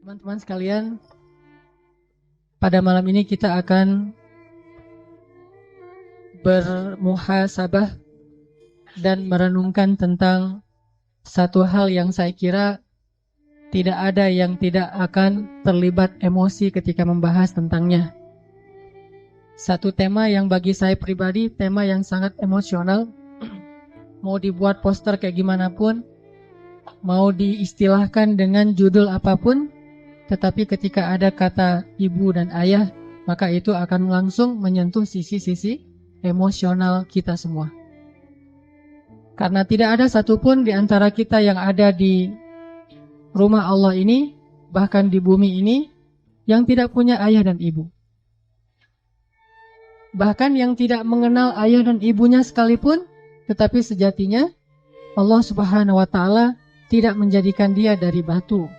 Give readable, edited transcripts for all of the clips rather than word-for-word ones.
Teman-teman sekalian, pada malam ini kita akan bermuhasabah dan merenungkan tentang satu hal yang saya kira tidak ada yang tidak akan terlibat emosi ketika membahas tentangnya. Satu tema yang bagi saya pribadi, tema yang sangat emosional. Mau dibuat poster kayak gimana pun, mau diistilahkan dengan judul apapun, tetapi ketika ada kata ibu dan ayah, maka itu akan langsung menyentuh sisi-sisi emosional kita semua. Karena tidak ada satupun di antara kita yang ada di rumah Allah ini, bahkan di bumi ini, yang tidak punya ayah dan ibu. Bahkan yang tidak mengenal ayah dan ibunya sekalipun, tetapi sejatinya Allah Subhanahu wa Ta'ala tidak menjadikan dia dari batu.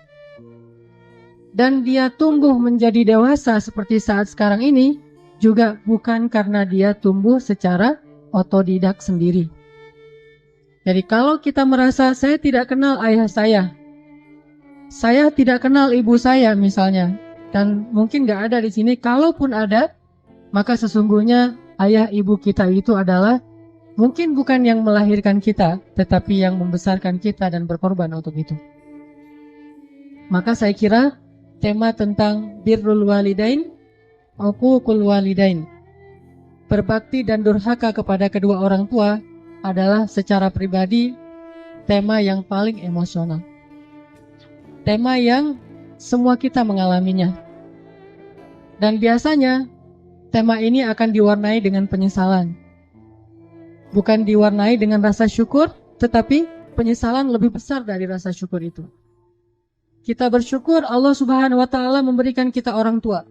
Dan dia tumbuh menjadi dewasa seperti saat sekarang ini juga bukan karena dia tumbuh secara otodidak sendiri. Jadi kalau kita merasa saya tidak kenal ayah saya tidak kenal ibu saya misalnya, dan mungkin gak ada di sini, kalaupun ada, maka sesungguhnya ayah ibu kita itu adalah mungkin bukan yang melahirkan kita, tetapi yang membesarkan kita dan berkorban untuk itu. Maka saya kira tema tentang birrul walidain, uququl walidain, berbakti dan durhaka kepada kedua orang tua adalah secara pribadi tema yang paling emosional. Tema yang semua kita mengalaminya. Dan biasanya tema ini akan diwarnai dengan penyesalan. Bukan diwarnai dengan rasa syukur, tetapi penyesalan lebih besar dari rasa syukur itu. Kita bersyukur Allah Subhanahu wa Ta'ala memberikan kita orang tua.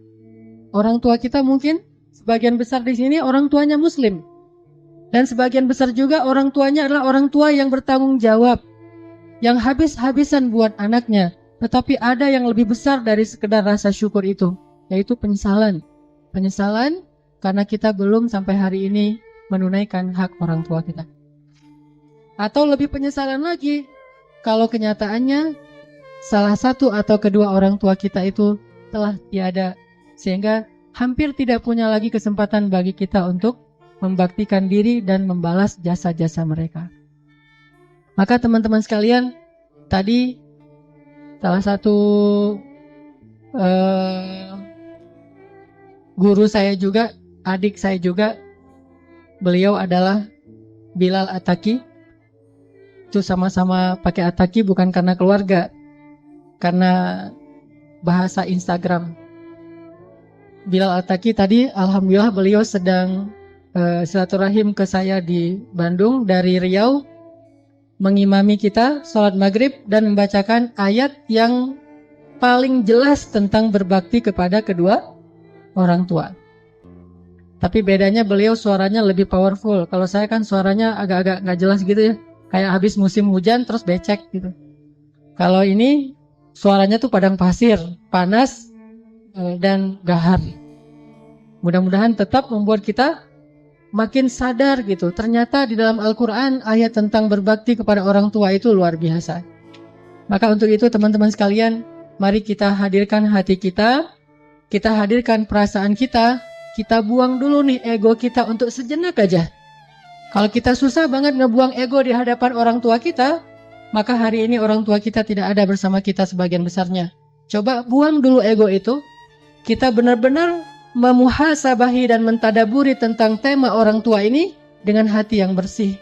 Orang tua kita mungkin sebagian besar di sini orang tuanya muslim. Dan sebagian besar juga orang tuanya adalah orang tua yang bertanggung jawab, yang habis-habisan buat anaknya. Tetapi ada yang lebih besar dari sekedar rasa syukur itu, yaitu penyesalan. Penyesalan karena kita belum sampai hari ini menunaikan hak orang tua kita. Atau lebih penyesalan lagi kalau kenyataannya salah satu atau kedua orang tua kita itu telah tiada, sehingga hampir tidak punya lagi kesempatan bagi kita untuk membaktikan diri dan membalas jasa-jasa mereka. Maka teman-teman sekalian, tadi salah satu guru saya juga, adik saya juga, beliau adalah Bilal Attaqi. Itu sama-sama pakai Attaqi bukan karena keluarga, karena bahasa Instagram. Bilal Attaqi tadi alhamdulillah beliau sedang silaturahim ke saya di Bandung dari Riau, mengimami kita sholat maghrib dan membacakan ayat yang paling jelas tentang berbakti kepada kedua orang tua. Tapi bedanya beliau suaranya lebih powerful. Kalau saya kan suaranya agak-agak gak jelas gitu ya, kayak habis musim hujan terus becek gitu. Kalau ini suaranya tuh padang pasir, panas dan gahar. Mudah-mudahan tetap membuat kita makin sadar gitu. Ternyata di dalam Al-Quran ayat tentang berbakti kepada orang tua itu luar biasa. Maka untuk itu teman-teman sekalian, mari kita hadirkan hati kita hadirkan perasaan kita buang dulu nih ego kita untuk sejenak aja. Kalau kita susah banget ngebuang ego di hadapan orang tua kita, maka hari ini orang tua kita tidak ada bersama kita sebagian besarnya. Coba buang dulu ego itu. Kita benar-benar memuhasabahi dan mentadaburi tentang tema orang tua ini dengan hati yang bersih.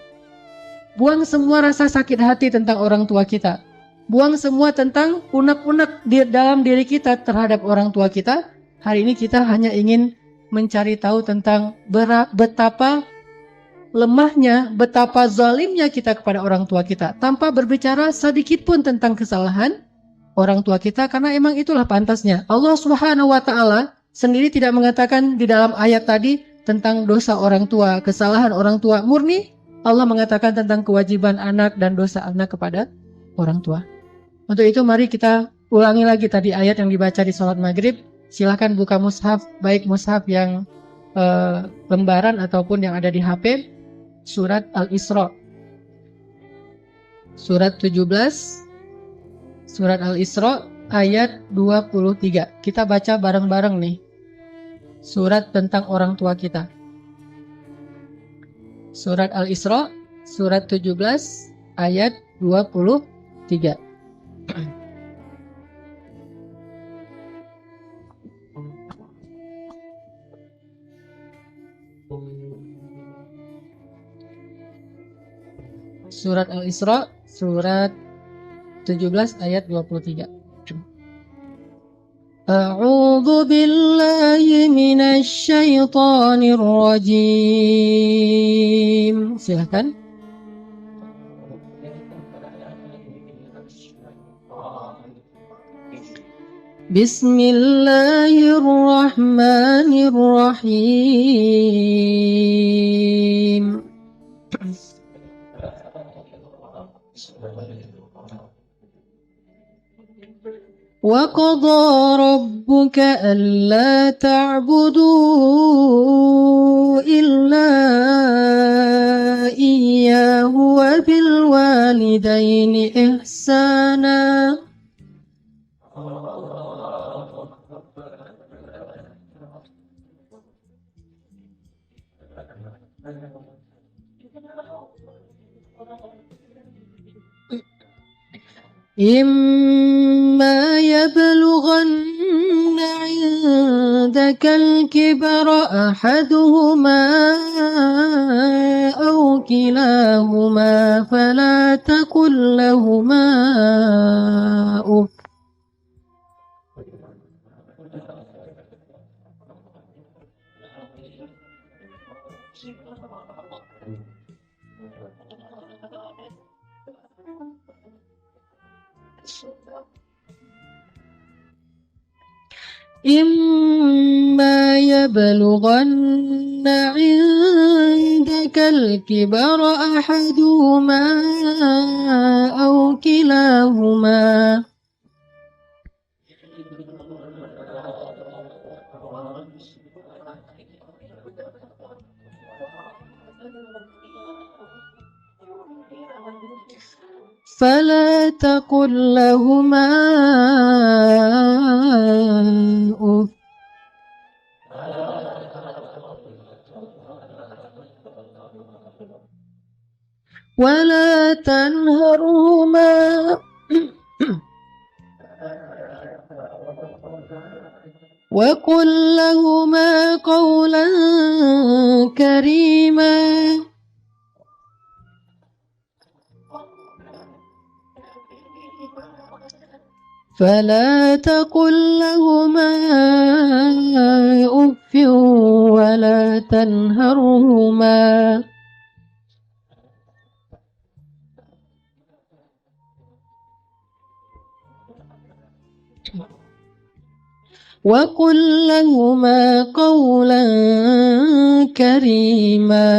Buang semua rasa sakit hati tentang orang tua kita. Buang semua tentang unek-unek di dalam diri kita terhadap orang tua kita. Hari ini kita hanya ingin mencari tahu tentang betapa lemahnya, betapa zalimnya kita kepada orang tua kita, tanpa berbicara sedikit pun tentang kesalahan orang tua kita, karena emang itulah pantasnya. Allah Subhanahu wa Ta'ala sendiri tidak mengatakan di dalam ayat tadi tentang dosa orang tua, kesalahan orang tua. Murni Allah mengatakan tentang kewajiban anak dan dosa anak kepada orang tua. Untuk itu mari kita ulangi lagi tadi ayat yang dibaca di sholat maghrib. Silakan buka mushaf, baik mushaf yang lembaran ataupun yang ada di HP. Surat Al-Isra, surat 17, surat Al-Isra ayat 23. Kita baca bareng-bareng nih. Surat tentang orang tua kita. Surat Al-Isra, surat 17, ayat 23. Surat Al-Isra, surat 17 ayat 23. A'udzu billahi minasy syaithanir rajim. Silakan. Bismillahirrahmanirrahim. وَقَضَى رَبُّكَ أَلَّا تَعْبُدُوا إِلَّا إِيَّاهُ وَبِالْوَالِدَيْنِ إِحْسَانًا. إما يبلغن عندك الكبر أحدهما أو كلاهما فلا تقل لهما أف. إما يبلغن عندك الكبر أحدهما أو كلاهما فلا تقل لهما أف ولا تنهرهما وقل لهما قولا كريما فلا تقل لهما أف ولا تنهرهما وقل لهما قولا كريما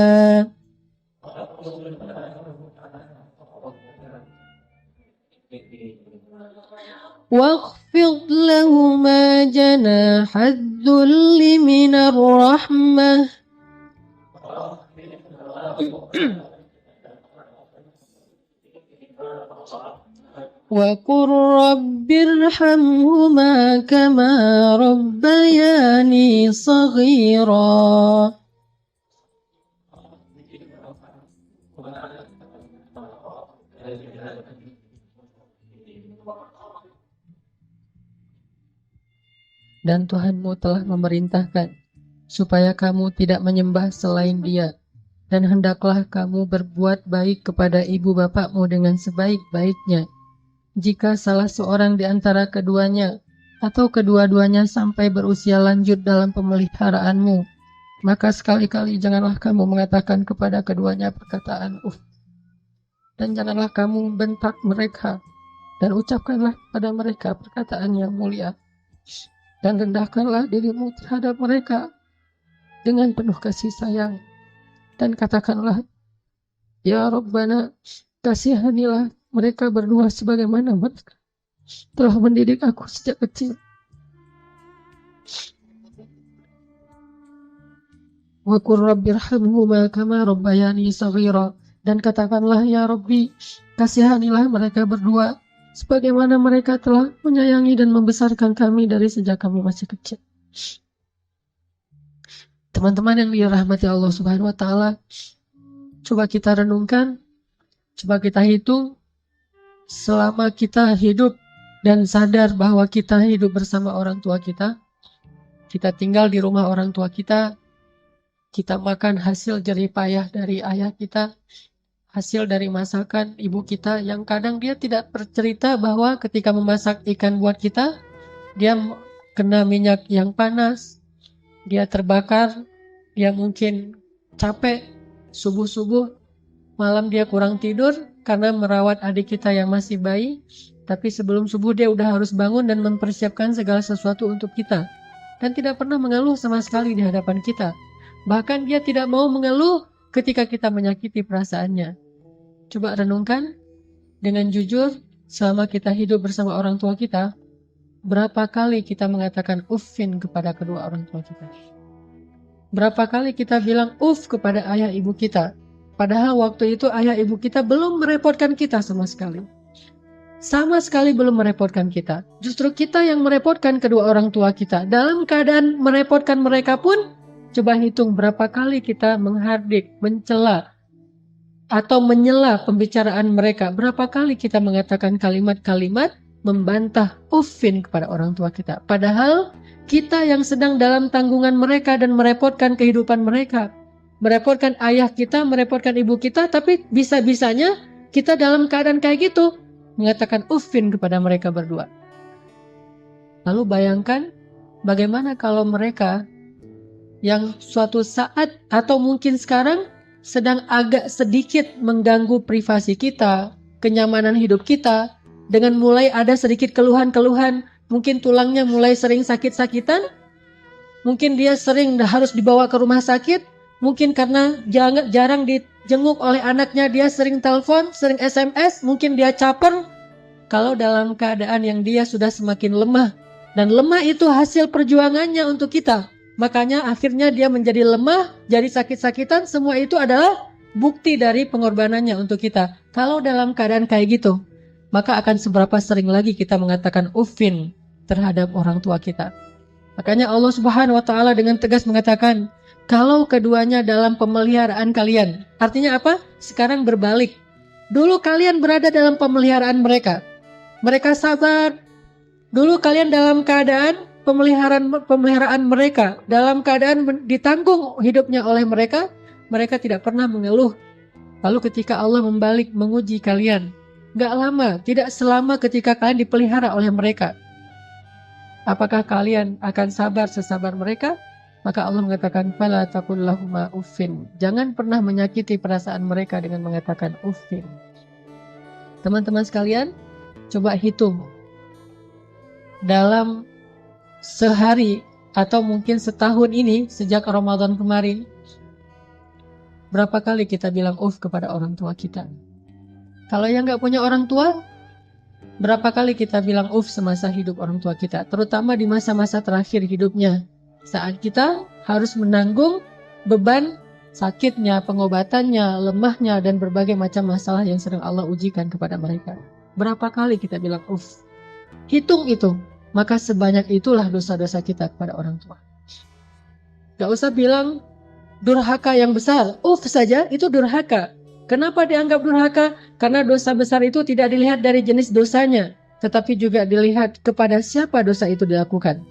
واخفض لهما جناح الذل من الرحمة وقل رب ارحمهما كما ربياني صغيرا. Dan Tuhanmu telah memerintahkan supaya kamu tidak menyembah selain Dia, dan hendaklah kamu berbuat baik kepada ibu bapakmu dengan sebaik-baiknya. Jika salah seorang di antara keduanya atau kedua-duanya sampai berusia lanjut dalam pemeliharaanmu, maka sekali-kali janganlah kamu mengatakan kepada keduanya perkataan uf, dan janganlah kamu bentak mereka, dan ucapkanlah pada mereka perkataan yang mulia. Dan rendahkanlah dirimu terhadap mereka dengan penuh kasih sayang. Dan katakanlah, Ya Rabbana, kasihanilah mereka berdua sebagaimana mereka telah mendidik aku sejak kecil. Wa qur rabbirhamhuma kama rabbayani shaghira. Dan katakanlah, Ya Rabbi, kasihanilah mereka berdua sebagaimana mereka telah menyayangi dan membesarkan kami dari sejak kami masih kecil. Teman-teman yang dirahmati Allah Subhanahu wa taala, coba kita renungkan, coba kita hitung selama kita hidup dan sadar bahwa kita hidup bersama orang tua kita tinggal di rumah orang tua kita makan hasil jerih payah dari ayah kita, hasil dari masakan ibu kita yang kadang dia tidak bercerita bahwa ketika memasak ikan buat kita, dia kena minyak yang panas, dia terbakar, dia mungkin capek, subuh-subuh, malam dia kurang tidur karena merawat adik kita yang masih bayi, tapi sebelum subuh dia udah harus bangun dan mempersiapkan segala sesuatu untuk kita. Dan tidak pernah mengeluh sama sekali di hadapan kita. Bahkan dia tidak mau mengeluh ketika kita menyakiti perasaannya. Coba renungkan dengan jujur selama kita hidup bersama orang tua kita, berapa kali kita mengatakan uffin kepada kedua orang tua kita? Berapa kali kita bilang uff kepada ayah ibu kita? Padahal waktu itu ayah ibu kita belum merepotkan kita sama sekali. Sama sekali belum merepotkan kita. Justru kita yang merepotkan kedua orang tua kita. Dalam keadaan merepotkan mereka pun, coba hitung berapa kali kita menghardik, mencela, atau menyela pembicaraan mereka. Berapa kali kita mengatakan kalimat-kalimat membantah uffin kepada orang tua kita. Padahal kita yang sedang dalam tanggungan mereka dan merepotkan kehidupan mereka. Merepotkan ayah kita, merepotkan ibu kita, tapi bisa-bisanya kita dalam keadaan kayak gitu mengatakan uffin kepada mereka berdua. Lalu bayangkan bagaimana kalau mereka yang suatu saat atau mungkin sekarang sedang agak sedikit mengganggu privasi kita, kenyamanan hidup kita, dengan mulai ada sedikit keluhan-keluhan, mungkin tulangnya mulai sering sakit-sakitan, mungkin dia sering harus dibawa ke rumah sakit, mungkin karena jarang dijenguk oleh anaknya, dia sering telepon, sering SMS, mungkin dia caper. Kalau dalam keadaan yang dia sudah semakin lemah, dan lemah itu hasil perjuangannya untuk kita, makanya akhirnya dia menjadi lemah, jadi sakit-sakitan, semua itu adalah bukti dari pengorbanannya untuk kita. Kalau dalam keadaan kayak gitu, maka akan seberapa sering lagi kita mengatakan uffin terhadap orang tua kita. Makanya Allah Subhanahu wa taala dengan tegas mengatakan, kalau keduanya dalam pemeliharaan kalian. Artinya apa? Sekarang berbalik. Dulu kalian berada dalam pemeliharaan mereka. Mereka sabar. Dulu kalian dalam keadaan pemeliharaan mereka, dalam keadaan ditanggung hidupnya oleh mereka, mereka tidak pernah mengeluh. Lalu ketika Allah membalik menguji kalian, gak lama, tidak selama ketika kalian dipelihara oleh mereka, apakah kalian akan sabar sesabar mereka? Maka Allah mengatakan, fala taqul lahuma uffin. Jangan pernah menyakiti perasaan mereka dengan mengatakan uffin. Teman-teman sekalian, coba hitung dalam sehari atau mungkin setahun ini sejak Ramadan kemarin, berapa kali kita bilang uff kepada orang tua kita? Kalau yang gak punya orang tua, berapa kali kita bilang uff semasa hidup orang tua kita? Terutama di masa-masa terakhir hidupnya, saat kita harus menanggung beban sakitnya, pengobatannya, lemahnya, dan berbagai macam masalah yang sedang Allah ujikan kepada mereka. Berapa kali kita bilang uff? Hitung itu, maka sebanyak itulah dosa-dosa kita kepada orang tua. Gak usah bilang durhaka yang besar, uff saja itu durhaka. Kenapa dianggap durhaka? Karena dosa besar itu tidak dilihat dari jenis dosanya, tetapi juga dilihat kepada siapa dosa itu dilakukan.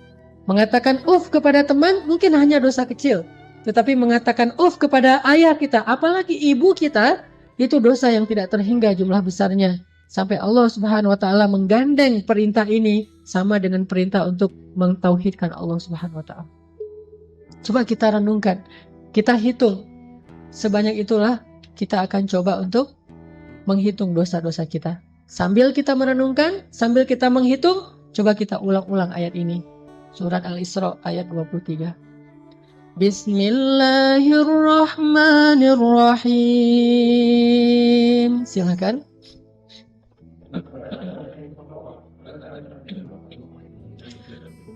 Mengatakan uff kepada teman mungkin hanya dosa kecil, tetapi mengatakan uff kepada ayah kita, apalagi ibu kita, itu dosa yang tidak terhingga jumlah besarnya. Sampai Allah Subhanahu wa taala menggandeng perintah ini sama dengan perintah untuk mentauhidkan Allah Subhanahu wa taala. Coba kita renungkan, kita hitung. Sebanyak itulah kita akan coba untuk menghitung dosa-dosa kita. Sambil kita merenungkan, sambil kita menghitung, coba kita ulang-ulang ayat ini. Surat Al-Isra ayat 23. Bismillahirrahmanirrahim. Silakan.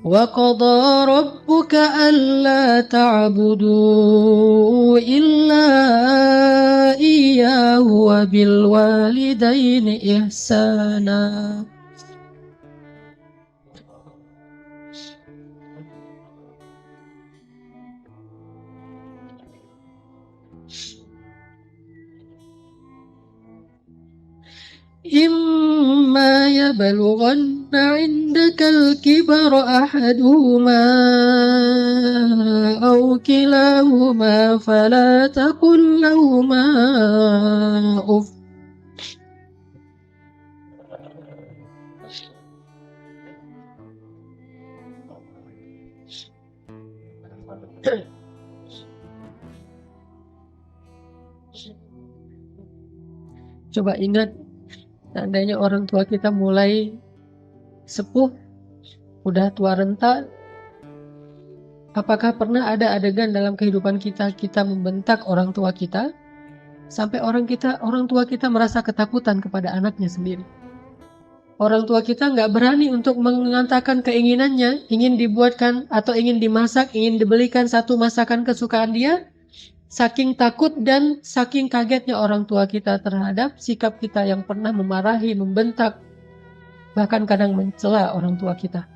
Wa qada rabbuka alla ta'budu illa iyyahu وبالوالدين إحسانا. إما يبلغن عندك الكبر أحدهما أو كلاهما فلا تقل لهما أف. Coba ingat, seandainya orang tua kita mulai sepuh, udah tua renta, apakah pernah ada adegan dalam kehidupan kita membentak orang tua kita sampai orang tua kita merasa ketakutan kepada anaknya sendiri? Orang tua kita nggak berani untuk mengatakan keinginannya, ingin dibuatkan atau ingin dimasak, ingin dibelikan satu masakan kesukaan dia. Saking takut dan saking kagetnya orang tua kita terhadap sikap kita yang pernah memarahi, membentak, bahkan kadang mencela orang tua kita.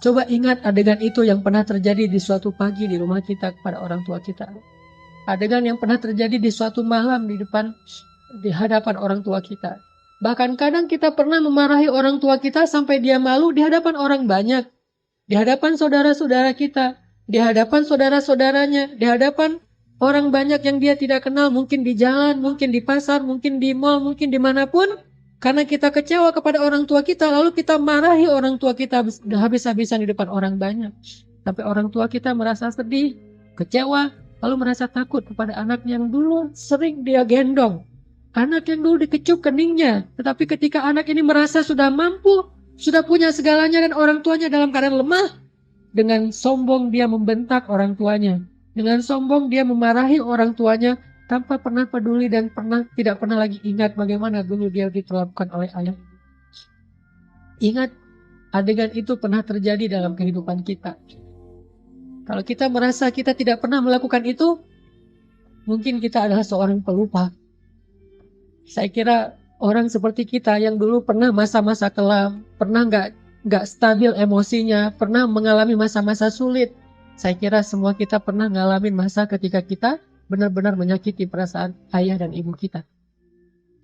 Coba ingat adegan itu yang pernah terjadi di suatu pagi di rumah kita kepada orang tua kita. Adegan yang pernah terjadi di suatu malam di hadapan orang tua kita. Bahkan kadang kita pernah memarahi orang tua kita sampai dia malu di hadapan orang banyak, di hadapan saudara-saudara kita, di hadapan saudara-saudaranya, di hadapan orang banyak yang dia tidak kenal, mungkin di jalan, mungkin di pasar, mungkin di mall, mungkin dimanapun. Karena kita kecewa kepada orang tua kita, lalu kita marahi orang tua kita habis-habisan di depan orang banyak. Tapi orang tua kita merasa sedih, kecewa, lalu merasa takut kepada anaknya yang dulu sering dia gendong. Anak yang dulu dikecup keningnya, tetapi ketika anak ini merasa sudah mampu, sudah punya segalanya dan orang tuanya dalam keadaan lemah, dengan sombong dia membentak orang tuanya. Dengan sombong dia memarahi orang tuanya tanpa pernah peduli dan tidak pernah lagi ingat bagaimana dulu dia diperlakukan oleh ayah. Ingat, adegan itu pernah terjadi dalam kehidupan kita. Kalau kita merasa kita tidak pernah melakukan itu, mungkin kita adalah seorang pelupa. Saya kira orang seperti kita yang dulu pernah masa-masa kelam, pernah nggak stabil emosinya, pernah mengalami masa-masa sulit. Saya kira semua kita pernah ngalamin masa ketika kita benar-benar menyakiti perasaan ayah dan ibu kita.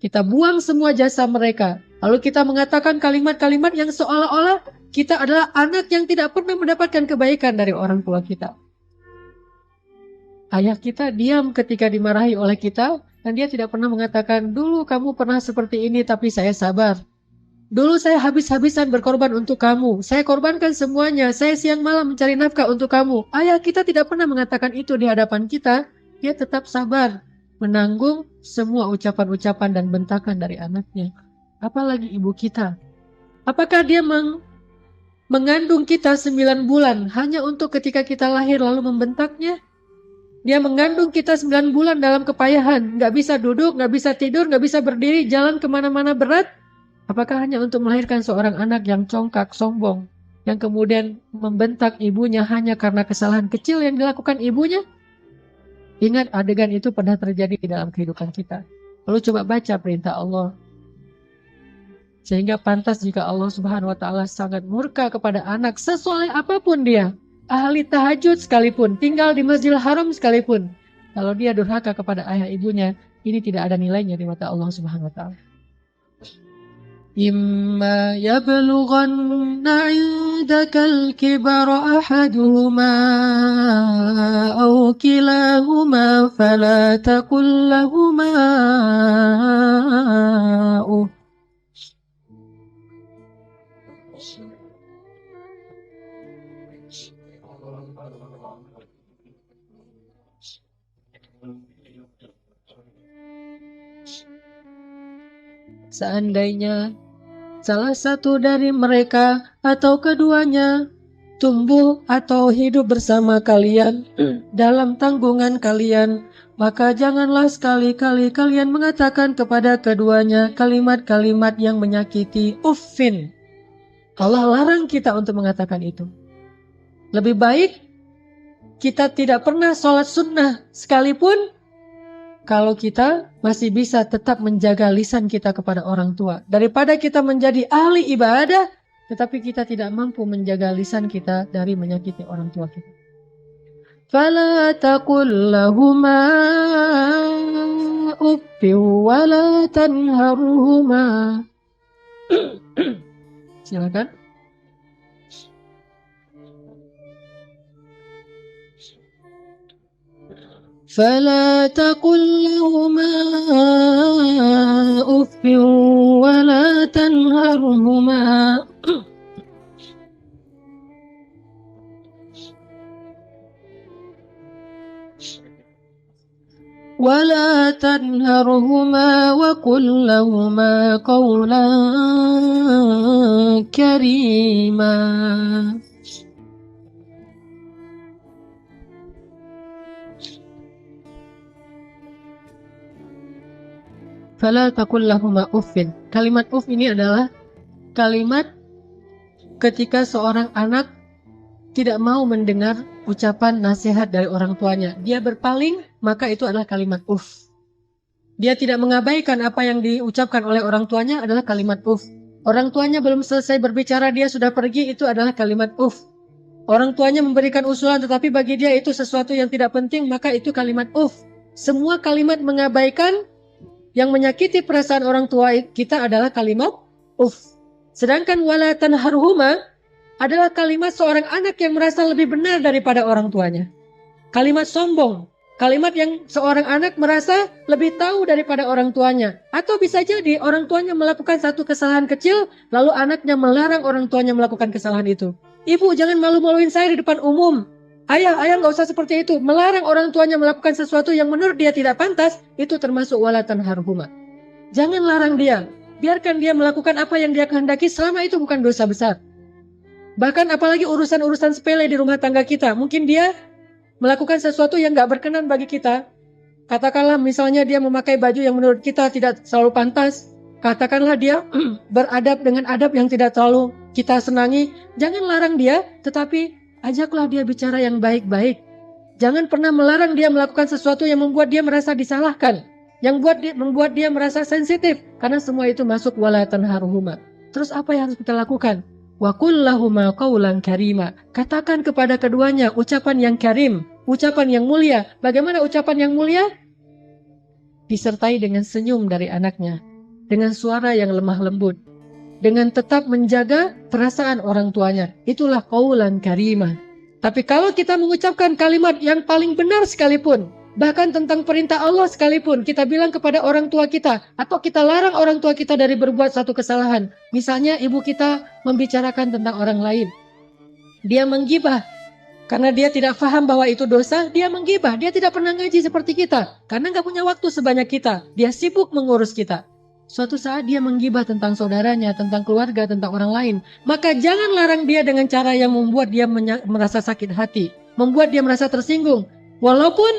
Kita buang semua jasa mereka, lalu kita mengatakan kalimat-kalimat yang seolah-olah kita adalah anak yang tidak pernah mendapatkan kebaikan dari orang tua kita. Ayah kita diam ketika dimarahi oleh kita, dan dia tidak pernah mengatakan, dulu kamu pernah seperti ini tapi saya sabar. Dulu saya habis-habisan berkorban untuk kamu. Saya korbankan semuanya. Saya siang malam mencari nafkah untuk kamu. Ayah kita tidak pernah mengatakan itu di hadapan kita. Dia tetap sabar menanggung semua ucapan-ucapan dan bentakan dari anaknya. Apalagi ibu kita. Apakah dia mengandung kita 9 bulan hanya untuk ketika kita lahir lalu membentaknya? Dia mengandung kita 9 bulan dalam kepayahan. Nggak bisa duduk, nggak bisa tidur, nggak bisa berdiri, jalan kemana-mana berat. Apakah hanya untuk melahirkan seorang anak yang congkak, sombong, yang kemudian membentak ibunya hanya karena kesalahan kecil yang dilakukan ibunya? Ingat, adegan itu pernah terjadi di dalam kehidupan kita. Lalu coba baca perintah Allah. Sehingga pantas jika Allah Subhanahu wa Ta'ala sangat murka kepada anak sesoleh apapun dia, ahli tahajud sekalipun, tinggal di Masjidil Haram sekalipun, kalau dia durhaka kepada ayah ibunya, ini tidak ada nilainya di mata Allah Subhanahu wa Ta'ala. إما يبلغن عندك الكبر أحدهما أو كلاهما فلا تقل لهما أف. Seandainya salah satu dari mereka atau keduanya tumbuh atau hidup bersama kalian dalam tanggungan kalian, maka janganlah sekali-kali kalian mengatakan kepada keduanya kalimat-kalimat yang menyakiti. Uffin. Allah larang kita untuk mengatakan itu. Lebih baik kita tidak pernah sholat sunnah sekalipun, kalau kita masih bisa tetap menjaga lisan kita kepada orang tua. Daripada kita menjadi ahli ibadah, tetapi kita tidak mampu menjaga lisan kita dari menyakiti orang tua kita. فلا تقل لهما أف ولا تنهرهما. Silakan. فلا تقل لهما أف ولا تنهرهما. ولا تنهرهما وقل لهما قولا كريما. فلا تقل لهما أف. Kalimat uf ini adalah kalimat ketika seorang anak tidak mau mendengar ucapan nasihat dari orang tuanya. Dia berpaling, maka itu adalah kalimat uf. Dia tidak mengabaikan apa yang diucapkan oleh orang tuanya adalah kalimat uf. Orang tuanya belum selesai berbicara, dia sudah pergi, itu adalah kalimat uf. Orang tuanya memberikan usulan, tetapi bagi dia itu sesuatu yang tidak penting, maka itu kalimat uf. Semua kalimat mengabaikan yang menyakiti perasaan orang tua kita adalah kalimat uf. Sedangkan wala tanharhuma adalah kalimat seorang anak yang merasa lebih benar daripada orang tuanya. Kalimat sombong, kalimat yang seorang anak merasa lebih tahu daripada orang tuanya. Atau bisa jadi orang tuanya melakukan satu kesalahan kecil, lalu anaknya melarang orang tuanya melakukan kesalahan itu. Ibu, jangan malu-maluin saya di depan umum. Ayah nggak usah seperti itu. Melarang orang tuanya melakukan sesuatu yang menurut dia tidak pantas, itu termasuk wala tanharhuma. Jangan larang dia. Biarkan dia melakukan apa yang dia kehendaki selama itu bukan dosa besar. Bahkan apalagi urusan-urusan sepele di rumah tangga kita. Mungkin dia melakukan sesuatu yang gak berkenan bagi kita. Katakanlah misalnya dia memakai baju yang menurut kita tidak selalu pantas. Katakanlah dia beradab dengan adab yang tidak terlalu kita senangi. Jangan larang dia, tetapi ajaklah dia bicara yang baik-baik. Jangan pernah melarang dia melakukan sesuatu yang membuat dia merasa disalahkan. Yang membuat dia merasa sensitif. Karena semua itu masuk wala tanharhuma. Terus apa yang harus kita lakukan? Wa qul lahuma qawlan karima. Katakan kepada keduanya ucapan yang karim, ucapan yang mulia. Bagaimana ucapan yang mulia? Disertai dengan senyum dari anaknya, dengan suara yang lemah lembut, dengan tetap menjaga perasaan orang tuanya. Itulah qawlan karima. Tapi kalau kita mengucapkan kalimat yang paling benar sekalipun, bahkan tentang perintah Allah sekalipun, kita bilang kepada orang tua kita, atau kita larang orang tua kita dari berbuat satu kesalahan. Misalnya ibu kita membicarakan tentang orang lain. Dia menggibah. Karena dia tidak paham bahwa itu dosa, dia menggibah. Dia tidak pernah ngaji seperti kita. Karena gak punya waktu sebanyak kita. Dia sibuk mengurus kita. Suatu saat dia menggibah tentang saudaranya, tentang keluarga, tentang orang lain. Maka jangan larang dia dengan cara yang membuat dia merasa sakit hati. Membuat dia merasa tersinggung. Walaupun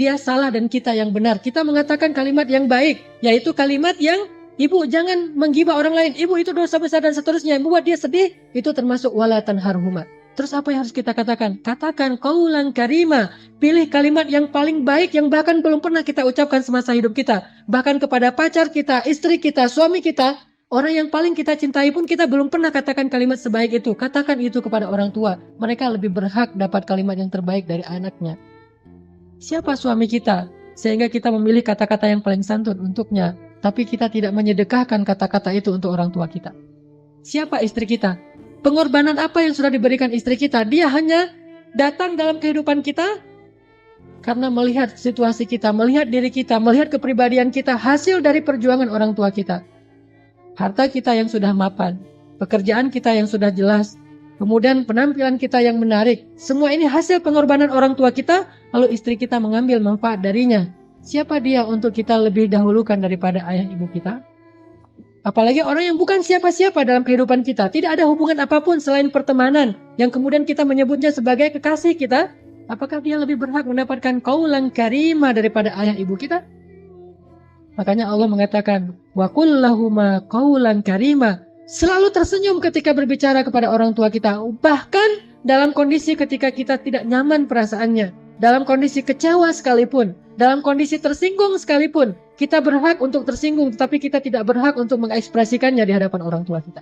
dia salah dan kita yang benar. Kita mengatakan kalimat yang baik, yaitu kalimat yang ibu jangan menggibah orang lain. Ibu itu dosa besar dan seterusnya. Yang membuat dia sedih, itu termasuk wala tanharhuma. Terus apa yang harus kita katakan? Katakan qaulan karima. Pilih kalimat yang paling baik yang bahkan belum pernah kita ucapkan semasa hidup kita. Bahkan kepada pacar kita, istri kita, suami kita, orang yang paling kita cintai pun kita belum pernah katakan kalimat sebaik itu. Katakan itu kepada orang tua. Mereka lebih berhak dapat kalimat yang terbaik dari anaknya. Siapa suami kita? Sehingga kita memilih kata-kata yang paling santun untuknya. Tapi kita tidak menyedekahkan kata-kata itu untuk orang tua kita. Siapa istri kita? Pengorbanan apa yang sudah diberikan istri kita? Dia hanya datang dalam kehidupan kita karena melihat situasi kita, melihat diri kita, melihat kepribadian kita, hasil dari perjuangan orang tua kita. Harta kita yang sudah mapan, pekerjaan kita yang sudah jelas, kemudian penampilan kita yang menarik. Semua ini hasil pengorbanan orang tua kita, lalu istri kita mengambil manfaat darinya. Siapa dia untuk kita lebih dahulukan daripada ayah ibu kita? Apalagi orang yang bukan siapa-siapa dalam kehidupan kita. Tidak ada hubungan apapun selain pertemanan, yang kemudian kita menyebutnya sebagai kekasih kita. Apakah dia lebih berhak mendapatkan qaulan karima daripada ayah ibu kita? Makanya Allah mengatakan, wa qul lahuma qaulan karima. Selalu tersenyum ketika berbicara kepada orang tua kita. Bahkan dalam kondisi ketika kita tidak nyaman perasaannya. dalam kondisi kecewa sekalipun, dalam kondisi tersinggung sekalipun, kita berhak untuk tersinggung, tetapi kita tidak berhak untuk mengekspresikannya di hadapan orang tua kita.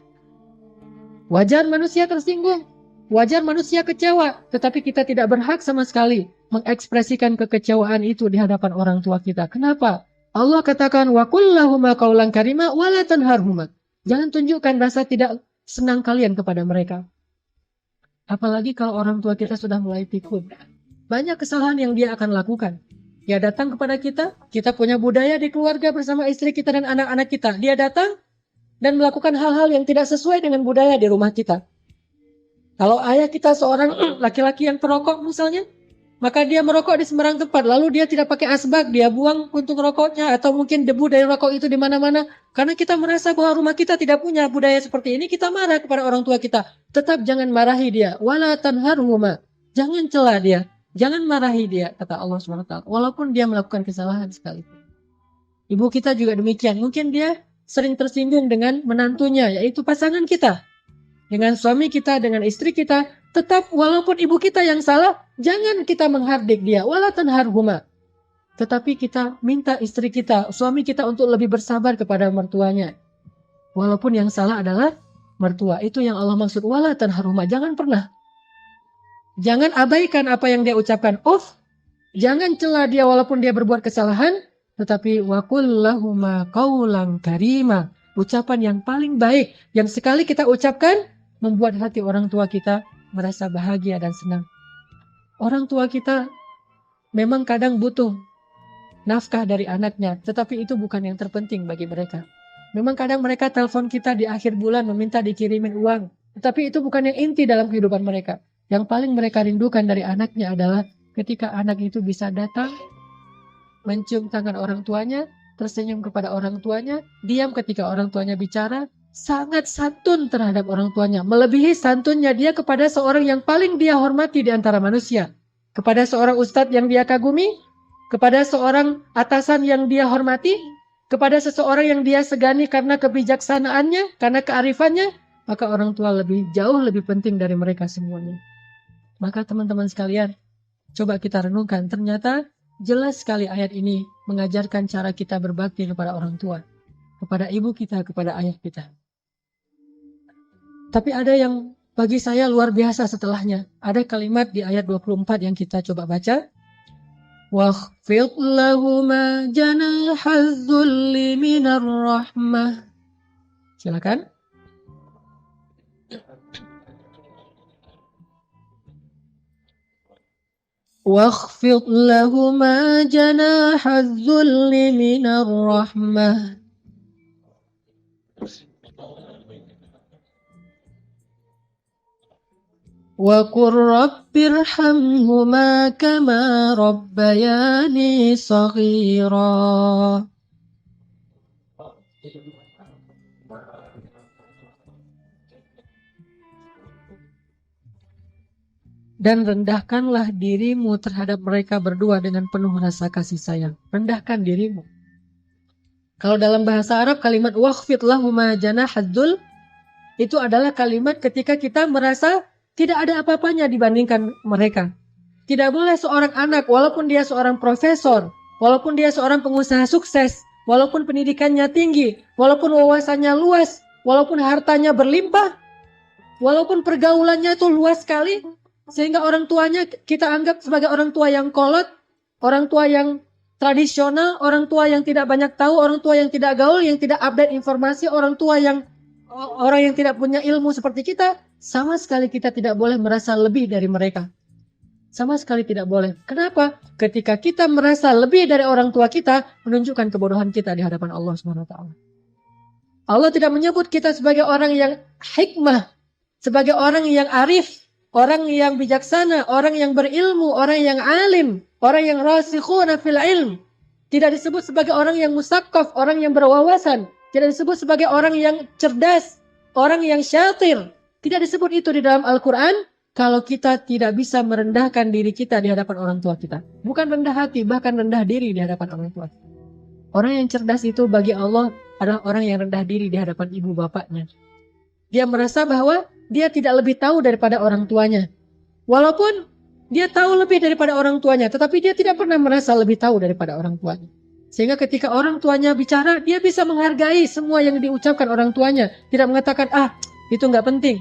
Wajar manusia tersinggung, wajar manusia kecewa, tetapi kita tidak berhak sama sekali mengekspresikan kekecewaan itu di hadapan orang tua kita. Kenapa? Allah katakan, wa qul lahuma qawlan karima wa la tanharhuma. Jangan tunjukkan rasa tidak senang kalian kepada mereka. Apalagi kalau orang tua kita sudah mulai pikun. Banyak kesalahan yang dia akan lakukan. Dia datang kepada kita, kita punya budaya di keluarga bersama istri kita dan anak-anak kita. Dia datang dan melakukan hal-hal yang tidak sesuai dengan budaya di rumah kita. Kalau ayah kita seorang laki-laki yang perokok misalnya, maka dia merokok di sembarang tempat, lalu dia tidak pakai asbak, dia buang puntung rokoknya, atau mungkin debu dari rokok itu di mana-mana. Karena kita merasa bahwa rumah kita tidak punya budaya seperti ini, kita marah kepada orang tua kita. Tetap jangan marahi dia. Wala tanharhuma. Jangan cela dia. Jangan marahi dia, kata Allah SWT. Walaupun dia melakukan kesalahan sekalipun. Ibu kita juga demikian. Mungkin dia sering tersinggung dengan menantunya, yaitu pasangan kita. Dengan suami kita, dengan istri kita. Tetap walaupun ibu kita yang salah, jangan kita menghardik dia. Wala tanharhuma. Tetapi kita minta istri kita, suami kita untuk lebih bersabar kepada mertuanya. Walaupun yang salah adalah mertua. Itu yang Allah maksud. Wala tanharhuma. Jangan pernah. Jangan abaikan apa yang dia ucapkan. Jangan cela dia walaupun dia berbuat kesalahan. Tetapi wa qul lahuma qawlan karima. Ucapan yang paling baik. Yang sekali kita ucapkan, membuat hati orang tua kita merasa bahagia dan senang. Orang tua kita memang kadang butuh nafkah dari anaknya. Tetapi itu bukan yang terpenting bagi mereka. Memang kadang mereka telepon kita di akhir bulan meminta dikirimin uang. Tetapi itu bukan yang inti dalam kehidupan mereka. Yang paling mereka rindukan dari anaknya adalah ketika anak itu bisa datang, mencium tangan orang tuanya, tersenyum kepada orang tuanya, diam ketika orang tuanya bicara, sangat santun terhadap orang tuanya, melebihi santunnya dia kepada seorang yang paling dia hormati di antara manusia, kepada seorang ustadz yang dia kagumi, kepada seorang atasan yang dia hormati, kepada seseorang yang dia segani karena kebijaksanaannya, karena kearifannya, maka orang tua jauh lebih penting dari mereka semuanya. Maka teman-teman sekalian, coba kita renungkan, ternyata jelas sekali ayat ini mengajarkan cara kita berbakti kepada orang tua, kepada ibu kita, kepada ayah kita. Tapi ada yang bagi saya luar biasa setelahnya. Ada kalimat di ayat 24 yang kita coba baca. وَاخْفِضْ لَهُمَا جَنَاحَ الذُّلِّ مِنَ الرَّحْمَةِ. Silakan. وَاخْفِضْ لَهُمَا جَنَاحَ الذُّلِّ مِنَ الرَّحْمَةِ وَقُلْ رَبِّ ارْحَمْهُمَا كَمَا رَبَّيَانِي صَغِيرًا. Dan rendahkanlah dirimu terhadap mereka berdua dengan penuh rasa kasih sayang. Rendahkan dirimu. Kalau dalam bahasa Arab kalimat wakhfid lahuma janahadzul itu adalah kalimat ketika kita merasa tidak ada apa-apanya dibandingkan mereka. Tidak boleh seorang anak walaupun dia seorang profesor, walaupun dia seorang pengusaha sukses, walaupun pendidikannya tinggi, walaupun wawasannya luas, walaupun hartanya berlimpah, walaupun pergaulannya itu luas sekali, sehingga orang tuanya kita anggap sebagai orang tua yang kolot, orang tua yang tradisional, orang tua yang tidak banyak tahu, orang tua yang tidak gaul, yang tidak update informasi, orang yang tidak punya ilmu seperti kita, sama sekali kita tidak boleh merasa lebih dari mereka. Sama sekali tidak boleh. Kenapa? Ketika kita merasa lebih dari orang tua kita, menunjukkan kebodohan kita di hadapan Allah SWT. Allah tidak menyebut kita sebagai orang yang hikmah, sebagai orang yang arif, orang yang bijaksana, orang yang berilmu, orang yang alim, orang yang rasikhuna fil ilm. Tidak disebut sebagai orang yang musaqqaf, orang yang berwawasan. Tidak disebut sebagai orang yang cerdas, orang yang syatir. Tidak disebut itu di dalam Al-Quran kalau kita tidak bisa merendahkan diri kita di hadapan orang tua kita. Bukan rendah hati, bahkan rendah diri di hadapan orang tua. Orang yang cerdas itu bagi Allah adalah orang yang rendah diri di hadapan ibu bapaknya. Dia merasa bahwa dia tidak lebih tahu daripada orang tuanya. Walaupun Dia tahu lebih daripada orang tuanya, tetapi dia tidak pernah merasa lebih tahu daripada orang tuanya. Sehingga ketika orang tuanya bicara, dia bisa menghargai semua yang diucapkan orang tuanya. Tidak mengatakan, itu nggak penting.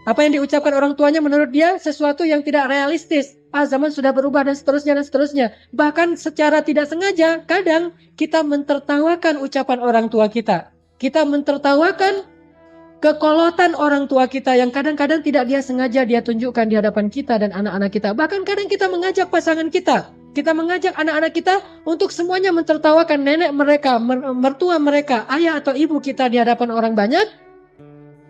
Apa yang diucapkan orang tuanya menurut dia sesuatu yang tidak realistis. Zaman sudah berubah dan seterusnya dan seterusnya. Bahkan secara tidak sengaja, kadang kita mentertawakan ucapan orang tua kita. Kita mentertawakan kekolotan orang tua kita yang kadang-kadang tidak dia sengaja dia tunjukkan di hadapan kita dan anak-anak kita. Bahkan kadang kita mengajak pasangan kita. Kita mengajak anak-anak kita untuk semuanya mentertawakan nenek mereka, mertua mereka, ayah atau ibu kita di hadapan orang banyak.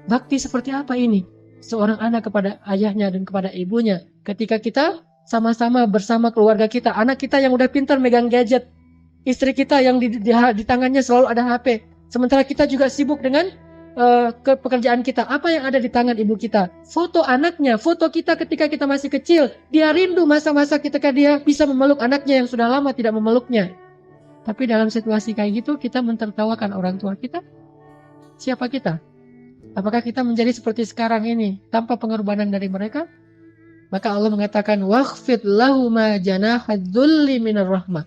Bakti seperti apa ini? Seorang anak kepada ayahnya dan kepada ibunya. Ketika kita sama-sama bersama keluarga kita, anak kita yang udah pintar megang gadget, istri kita yang di tangannya selalu ada HP. Sementara kita juga sibuk dengan pekerjaan kita. Apa yang ada di tangan ibu kita? Foto anaknya, foto kita ketika kita masih kecil. Dia rindu masa-masa ketika dia bisa memeluk anaknya yang sudah lama tidak memeluknya. Tapi dalam situasi kayak gitu, kita mentertawakan orang tua kita. Siapa kita? Apakah kita menjadi seperti sekarang ini tanpa pengorbanan dari mereka? Maka Allah mengatakan, waqfid lahuma janahadzulli minar rahmah.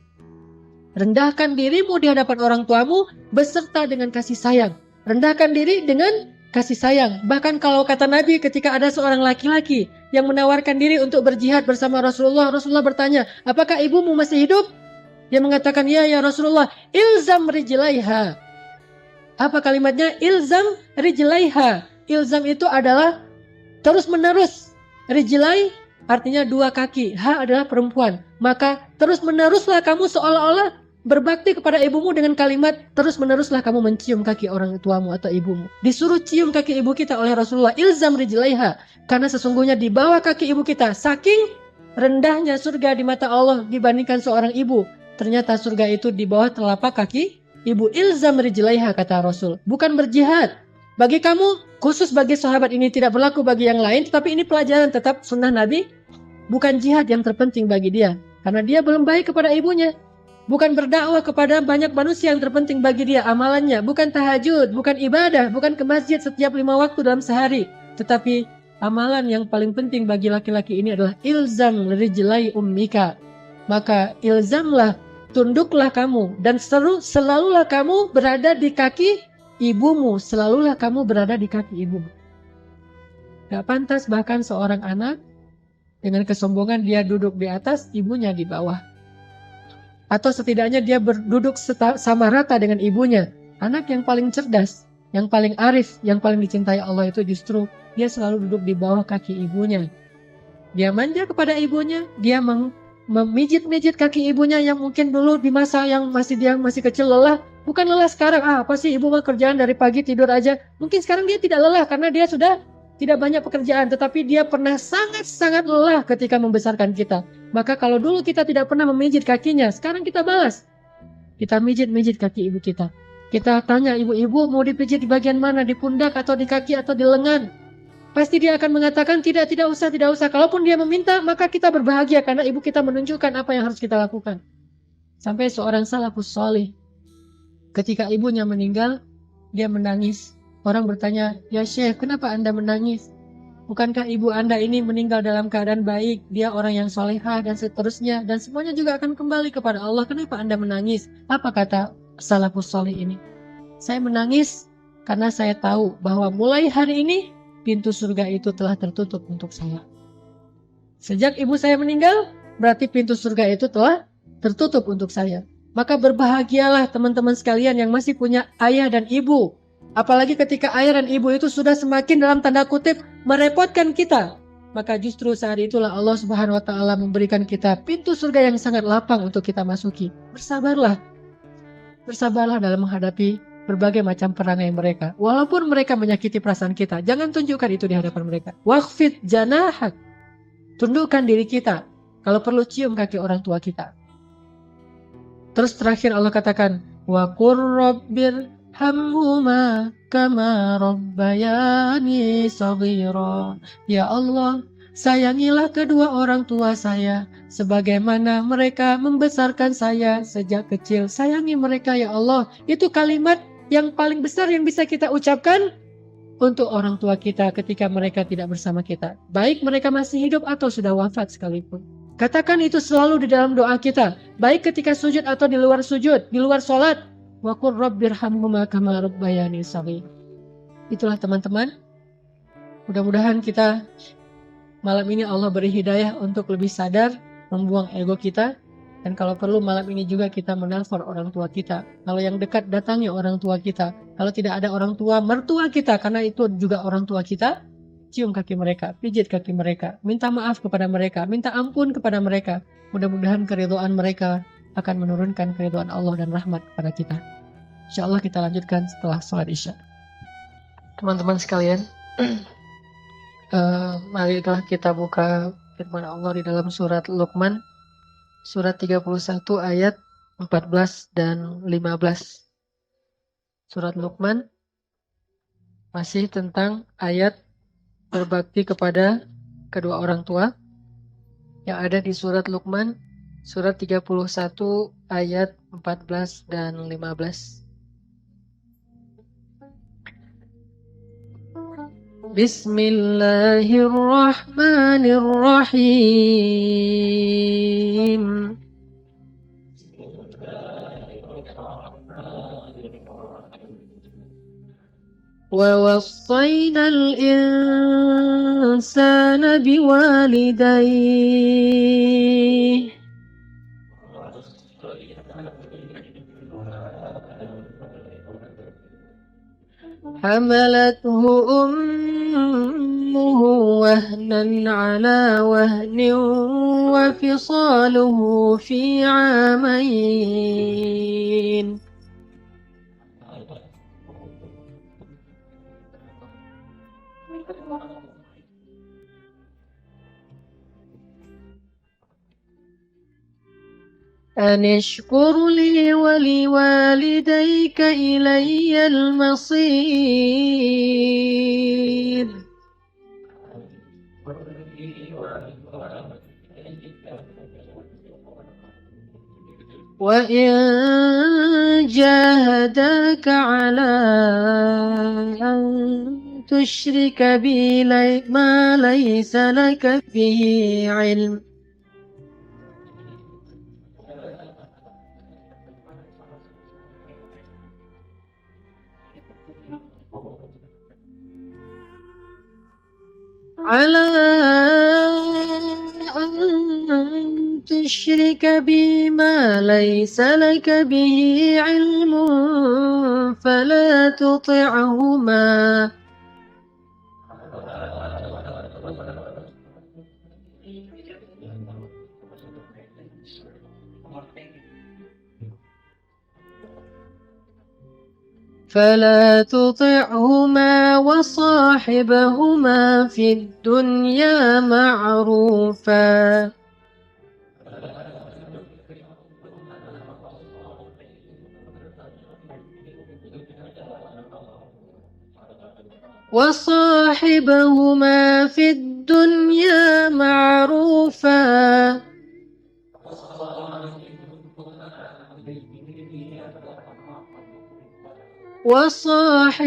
Rendahkan dirimu di hadapan orang tuamu beserta dengan kasih sayang. Rendahkan diri dengan kasih sayang. Bahkan kalau kata Nabi, ketika ada seorang laki-laki yang menawarkan diri untuk berjihad bersama Rasulullah, Rasulullah bertanya, apakah ibumu masih hidup? Dia mengatakan, ya Rasulullah, ilzam rijlaiha. Apa kalimatnya? Ilzam rijlaiha. Ilzam itu adalah terus menerus. Rijlai artinya dua kaki. Ha adalah perempuan. Maka terus meneruslah kamu seolah-olah berbakti kepada ibumu dengan kalimat terus meneruslah kamu mencium kaki orang tuamu atau ibumu. Disuruh cium kaki ibu kita oleh Rasulullah. Ilzam rijlaiha. Karena sesungguhnya di bawah kaki ibu kita, saking rendahnya surga di mata Allah dibandingkan seorang ibu, ternyata surga itu di bawah telapak kaki ibu. Ilzam rijlaiha, kata Rasul. Bukan berjihad. Bagi kamu, khusus bagi sahabat ini tidak berlaku bagi yang lain, tetapi ini pelajaran tetap sunnah Nabi. Bukan jihad yang terpenting bagi dia, karena dia belum baik kepada ibunya. Bukan berdakwah kepada banyak manusia yang terpenting bagi dia amalannya. Bukan tahajud, bukan ibadah, bukan ke masjid setiap 5 waktu dalam sehari. Tetapi amalan yang paling penting bagi laki-laki ini adalah ilzam rijlai ummika. Maka ilzamlah, tunduklah kamu, dan selalulah kamu berada di kaki ibumu. Selalulah kamu berada di kaki ibumu. Gak pantas bahkan seorang anak dengan kesombongan dia duduk di atas, ibunya di bawah. Atau setidaknya dia berduduk sama rata dengan ibunya. Anak yang paling cerdas, yang paling arif, yang paling dicintai Allah itu justru dia selalu duduk di bawah kaki ibunya. Dia manja kepada ibunya, dia memijit-mijit kaki ibunya yang mungkin dulu di masa yang dia masih kecil lelah. Bukan lelah sekarang, apa sih ibu mah kerjaan dari pagi tidur aja. Mungkin sekarang dia tidak lelah karena dia sudah tidak banyak pekerjaan. Tetapi dia pernah sangat-sangat lelah ketika membesarkan kita. Maka kalau dulu kita tidak pernah memijit kakinya, sekarang kita balas. Kita mijit-mijit kaki ibu kita. Kita tanya ibu-ibu mau dipijit di bagian mana, di pundak atau di kaki atau di lengan. Pasti dia akan mengatakan tidak usah. Kalaupun dia meminta, maka kita berbahagia karena ibu kita menunjukkan apa yang harus kita lakukan. Sampai seorang salafus salih, ketika ibunya meninggal, dia menangis. Orang bertanya, ya Syekh, kenapa Anda menangis? Bukankah ibu Anda ini meninggal dalam keadaan baik? Dia orang yang solehah dan seterusnya. Dan semuanya juga akan kembali kepada Allah. Kenapa Anda menangis? Apa kata salafus salih ini? Saya menangis karena saya tahu bahwa mulai hari ini pintu surga itu telah tertutup untuk saya. Sejak ibu saya meninggal, berarti pintu surga itu telah tertutup untuk saya. Maka berbahagialah teman-teman sekalian yang masih punya ayah dan ibu. Apalagi ketika ayah dan ibu itu sudah semakin dalam tanda kutip merepotkan kita. Maka justru saat itulah Allah Subhanahu wa Ta'ala memberikan kita pintu surga yang sangat lapang untuk kita masuki. Bersabarlah. Bersabarlah dalam menghadapi berbagai macam perangai mereka. Walaupun mereka menyakiti perasaan kita, jangan tunjukkan itu di hadapan mereka. Waqfid janahak. Tundukkan diri kita. Kalau perlu cium kaki orang tua kita. Terus terakhir Allah katakan, wa qur rabbir hamhuma kama rabbayani shaghira. Ya Allah, sayangilah kedua orang tua saya sebagaimana mereka membesarkan saya sejak kecil. Sayangi mereka ya Allah. Itu kalimat yang paling besar yang bisa kita ucapkan untuk orang tua kita ketika mereka tidak bersama kita, baik mereka masih hidup atau sudah wafat sekalipun. Katakan itu selalu di dalam doa kita, baik ketika sujud atau di luar sujud, di luar sholat. Wa qur rabbirhamhuma kama rabbayani shaghira. Itulah teman-teman. Mudah-mudahan kita malam ini Allah beri hidayah untuk lebih sadar, membuang ego kita. Dan kalau perlu malam ini juga kita menelpon orang tua kita. Kalau yang dekat datangi orang tua kita. Kalau tidak ada orang tua, mertua kita, karena itu juga orang tua kita, cium kaki mereka, pijit kaki mereka, minta maaf kepada mereka, minta ampun kepada mereka. Mudah-mudahan keridhaan mereka akan menurunkan keridhaan Allah dan rahmat kepada kita. Insya Allah kita lanjutkan setelah sholat Isya. Teman-teman sekalian, marilah kita buka firman Allah di dalam surat Luqman. Surat 31 ayat 14 dan 15. Surat Luqman masih tentang ayat berbakti kepada kedua orang tua yang ada di surat Luqman, surat 31 ayat 14 dan 15. Bismillahirrahmanirrahim. ووصينا الإنسان بوالديه حملته أمه وهنا على وهن وفصاله في عامين أن اشكر لي ولوالديك إلي المصير وإن جاهداك على أن تشرك بي ما ليس لك به علم على أن تشرك بي ما ليس لك به علم فلا تطعهما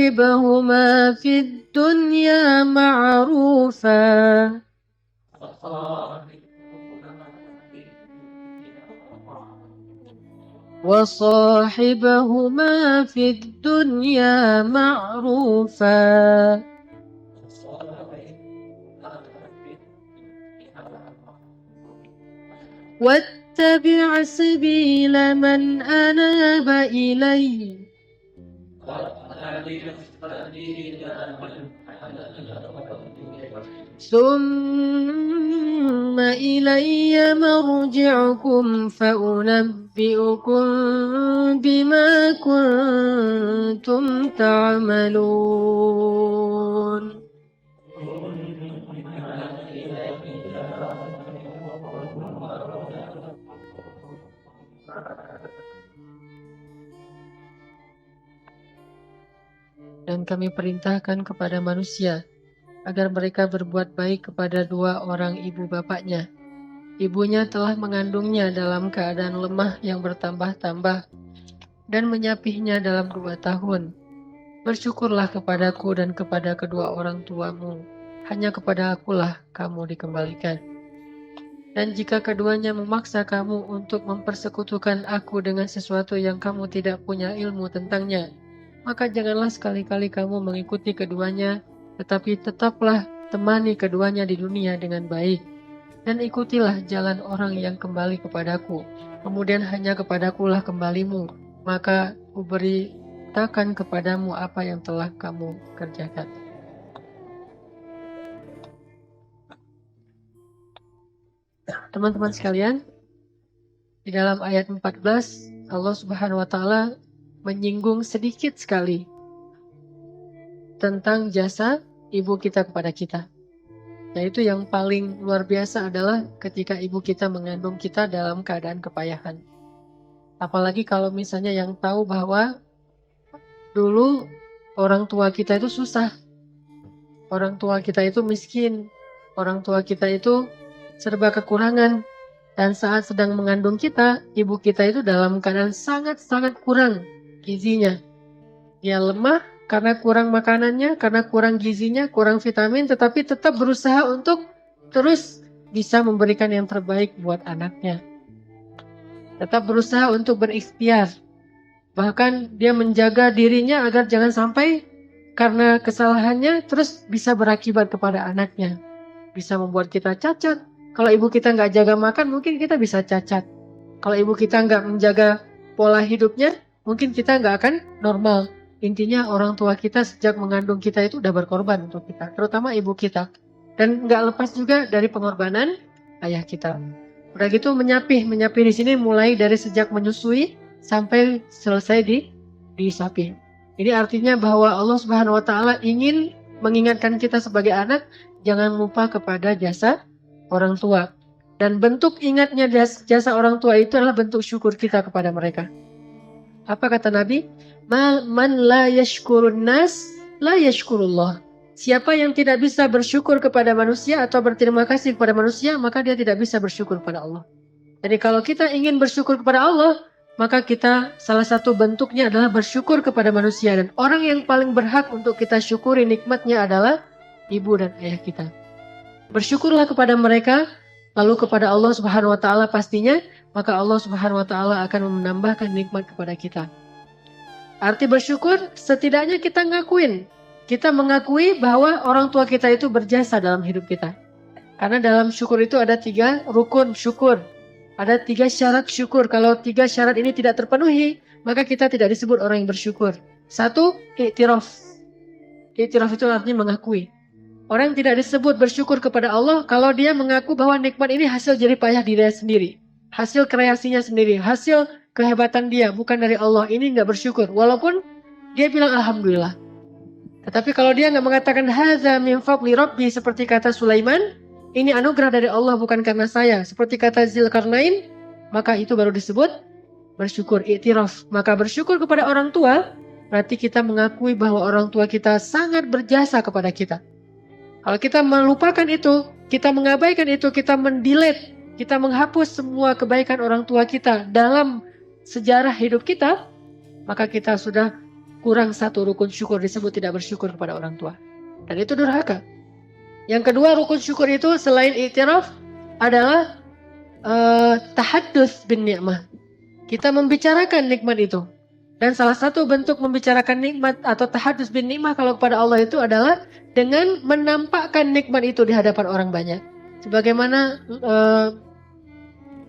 وصاحبهما في الدنيا معروفا وصاحبهما في الدنيا معروفا واتبع سبيل من أناب إلي ثم إلي مرجعكم فأنبئكم بما كنتم تعملون Dan kami perintahkan kepada manusia agar mereka berbuat baik kepada dua orang ibu bapaknya. Ibunya telah mengandungnya dalam keadaan lemah yang bertambah-tambah dan menyapihnya dalam 2 tahun. Bersyukurlah kepadaku dan kepada kedua orang tuamu. Hanya kepada akulah kamu dikembalikan. Dan jika keduanya memaksa kamu untuk mempersekutukan aku dengan sesuatu yang kamu tidak punya ilmu tentangnya, maka janganlah sekali-kali kamu mengikuti keduanya, tetapi tetaplah temani keduanya di dunia dengan baik. Dan ikutilah jalan orang yang kembali kepadaku. Kemudian hanya kepadakulah kembalimu, maka kuberitakan kepadamu apa yang telah kamu kerjakan. Teman-teman sekalian, di dalam ayat 14, Allah Subhanahu wa Ta'ala menyinggung sedikit sekali tentang jasa ibu kita kepada kita. Yaitu yang paling luar biasa adalah ketika ibu kita mengandung kita dalam keadaan kepayahan. Apalagi kalau misalnya yang tahu bahwa dulu orang tua kita itu susah. Orang tua kita itu miskin. Orang tua kita itu serba kekurangan. Dan saat sedang mengandung kita, ibu kita itu dalam keadaan sangat-sangat kurang gizinya. Dia lemah karena kurang makanannya, karena kurang gizinya, kurang vitamin, tetapi tetap berusaha untuk terus bisa memberikan yang terbaik buat anaknya. Tetap berusaha untuk berikhtiar. Bahkan dia menjaga dirinya agar jangan sampai karena kesalahannya terus bisa berakibat kepada anaknya. Bisa membuat kita cacat. Kalau ibu kita nggak jaga makan, mungkin kita bisa cacat. Kalau ibu kita nggak menjaga pola hidupnya, mungkin kita nggak akan normal. Intinya orang tua kita sejak mengandung kita itu udah berkorban untuk kita, terutama ibu kita. Dan nggak lepas juga dari pengorbanan ayah kita. Udah gitu menyapi di sini mulai dari sejak menyusui sampai selesai disapi. Ini artinya bahwa Allah Subhanahu wa Ta'ala ingin mengingatkan kita sebagai anak, jangan lupa kepada jasa orang tua. Dan bentuk ingatnya jasa orang tua itu adalah bentuk syukur kita kepada mereka. Apa kata Nabi? Man la yashkurun nas la yashkurullah. Siapa yang tidak bisa bersyukur kepada manusia atau berterima kasih kepada manusia, maka dia tidak bisa bersyukur kepada Allah. Jadi kalau kita ingin bersyukur kepada Allah, maka kita salah satu bentuknya adalah bersyukur kepada manusia. Dan orang yang paling berhak untuk kita syukuri nikmatnya adalah ibu dan ayah kita. Bersyukurlah kepada mereka, lalu kepada Allah Subhanahu wa Ta'ala pastinya, maka Allah Subhanahu wa Ta'ala akan menambahkan nikmat kepada kita. Arti bersyukur, setidaknya kita mengakui bahwa orang tua kita itu berjasa dalam hidup kita. Karena dalam syukur itu ada 3 rukun syukur. Ada 3 syarat syukur. Kalau 3 syarat ini tidak terpenuhi, maka kita tidak disebut orang yang bersyukur. 1, i'tiraf. I'tiraf itu artinya mengakui. Orang tidak disebut bersyukur kepada Allah kalau dia mengaku bahwa nikmat ini hasil jerih payah dirinya sendiri. Hasil kreasinya sendiri. Hasil kehebatan dia, bukan dari Allah. Ini nggak bersyukur. Walaupun dia bilang Alhamdulillah. Tetapi kalau dia nggak mengatakan hadza min fadli rabbi seperti kata Sulaiman, ini anugerah dari Allah bukan karena saya. Seperti kata Zulkarnain, maka itu baru disebut bersyukur, i'tiraf. Maka bersyukur kepada orang tua, berarti kita mengakui bahwa orang tua kita sangat berjasa kepada kita. Kalau kita melupakan itu, kita mengabaikan itu, kita mendelete, kita menghapus semua kebaikan orang tua kita dalam sejarah hidup kita, maka kita sudah kurang 1 rukun syukur, disebut tidak bersyukur kepada orang tua. Dan itu durhaka. Yang kedua rukun syukur itu selain i'tiraf adalah tahaddus bin ni'mah. Kita membicarakan nikmat itu. Dan salah satu bentuk membicarakan nikmat atau tahaddus bin ni'mah kalau kepada Allah itu adalah dengan menampakkan nikmat itu di hadapan orang banyak. Sebagaimana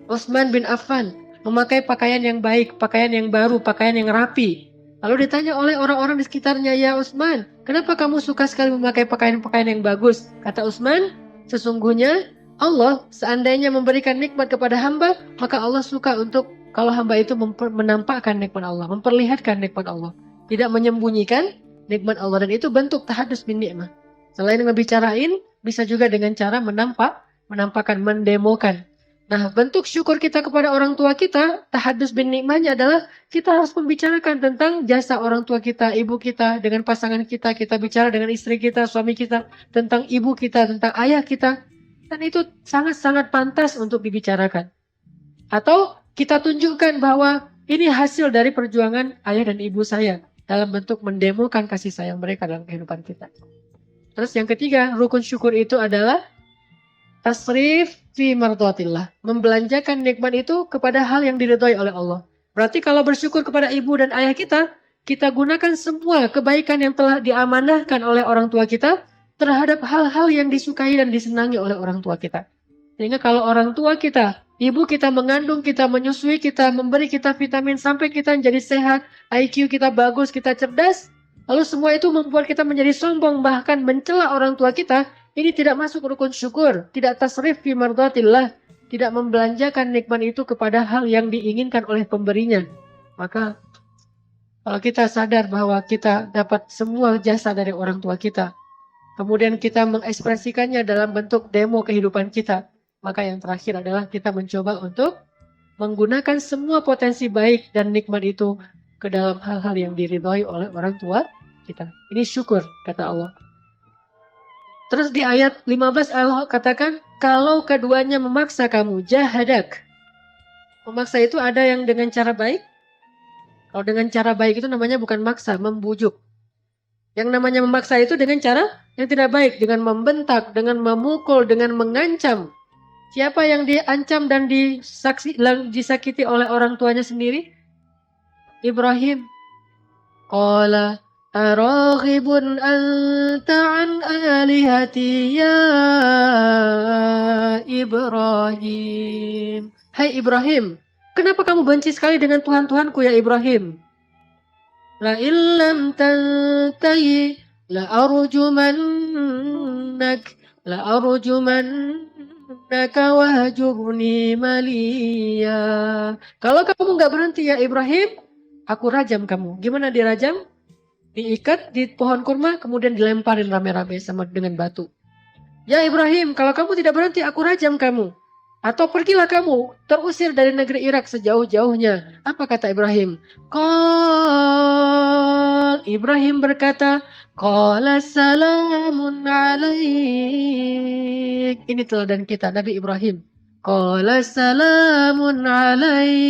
Utsman bin Affan memakai pakaian yang baik, pakaian yang baru, pakaian yang rapi. Lalu ditanya oleh orang-orang di sekitarnya, ya Utsman, kenapa kamu suka sekali memakai pakaian-pakaian yang bagus? Kata Utsman, sesungguhnya Allah seandainya memberikan nikmat kepada hamba, maka Allah suka untuk kalau hamba itu menampakkan nikmat Allah, memperlihatkan nikmat Allah. Tidak menyembunyikan nikmat Allah. Dan itu bentuk tahaddus bin ni'mah. Selain ngebicarain, bisa juga dengan cara menampakkan, mendemokan. Nah, bentuk syukur kita kepada orang tua kita, tahaddus bin ni'mahnya adalah kita harus membicarakan tentang jasa orang tua kita, ibu kita, dengan pasangan kita, kita bicara dengan istri kita, suami kita, tentang ibu kita, tentang ayah kita. Dan itu sangat-sangat pantas untuk dibicarakan. Atau kita tunjukkan bahwa ini hasil dari perjuangan ayah dan ibu saya. dalam bentuk mendemokan kasih sayang mereka dalam kehidupan kita. Terus yang ketiga, rukun syukur itu adalah tasrif fi mardhatillah. Membelanjakan nikmat itu kepada hal yang diridhoi oleh Allah. Berarti kalau bersyukur kepada ibu dan ayah kita gunakan semua kebaikan yang telah diamanahkan oleh orang tua kita terhadap hal-hal yang disukai dan disenangi oleh orang tua kita. Sehingga kalau orang tua kita, ibu kita mengandung kita, menyusui kita, memberi kita vitamin sampai kita menjadi sehat, IQ kita bagus, kita cerdas, lalu semua itu membuat kita menjadi sombong, bahkan mencela orang tua kita, ini tidak masuk rukun syukur, tidak tasrif fi mardhatillah, tidak membelanjakan nikmat itu kepada hal yang diinginkan oleh pemberinya. Maka kalau kita sadar bahwa kita dapat semua jasa dari orang tua kita, kemudian kita mengekspresikannya dalam bentuk demo kehidupan kita, maka yang terakhir adalah kita mencoba untuk menggunakan semua potensi baik dan nikmat itu ke dalam hal-hal yang diridhoi oleh orang tua kita. Ini syukur, kata Allah. Terus di ayat 15 Allah katakan, kalau keduanya memaksa kamu, jahadak. Memaksa itu ada yang dengan cara baik. Kalau dengan cara baik itu namanya bukan maksa, membujuk. Yang namanya memaksa itu dengan cara yang tidak baik, dengan membentak, dengan memukul, dengan mengancam. Siapa yang diancam dan disakiti oleh orang tuanya sendiri? Ibrahim. Qala araghibun anta an alihati ya Ibrahim. Hai Ibrahim, kenapa kamu benci sekali dengan Tuhan-Tuhanku ya Ibrahim? La illam tantahi la arjumannak wahjurni maliya. Kalau kamu nggak berhenti ya Ibrahim, aku rajam kamu. Gimana dirajam? Diikat di pohon kurma, kemudian dilemparin rame-rame sama dengan batu. Ya Ibrahim, kalau kamu tidak berhenti, aku rajam kamu. Atau pergilah kamu, terusir dari negeri Irak sejauh-jauhnya. Apa kata Ibrahim? Ibrahim berkata, Qala salamun alaik. Ini teladan kita, Nabi Ibrahim. Qala salamun alaik.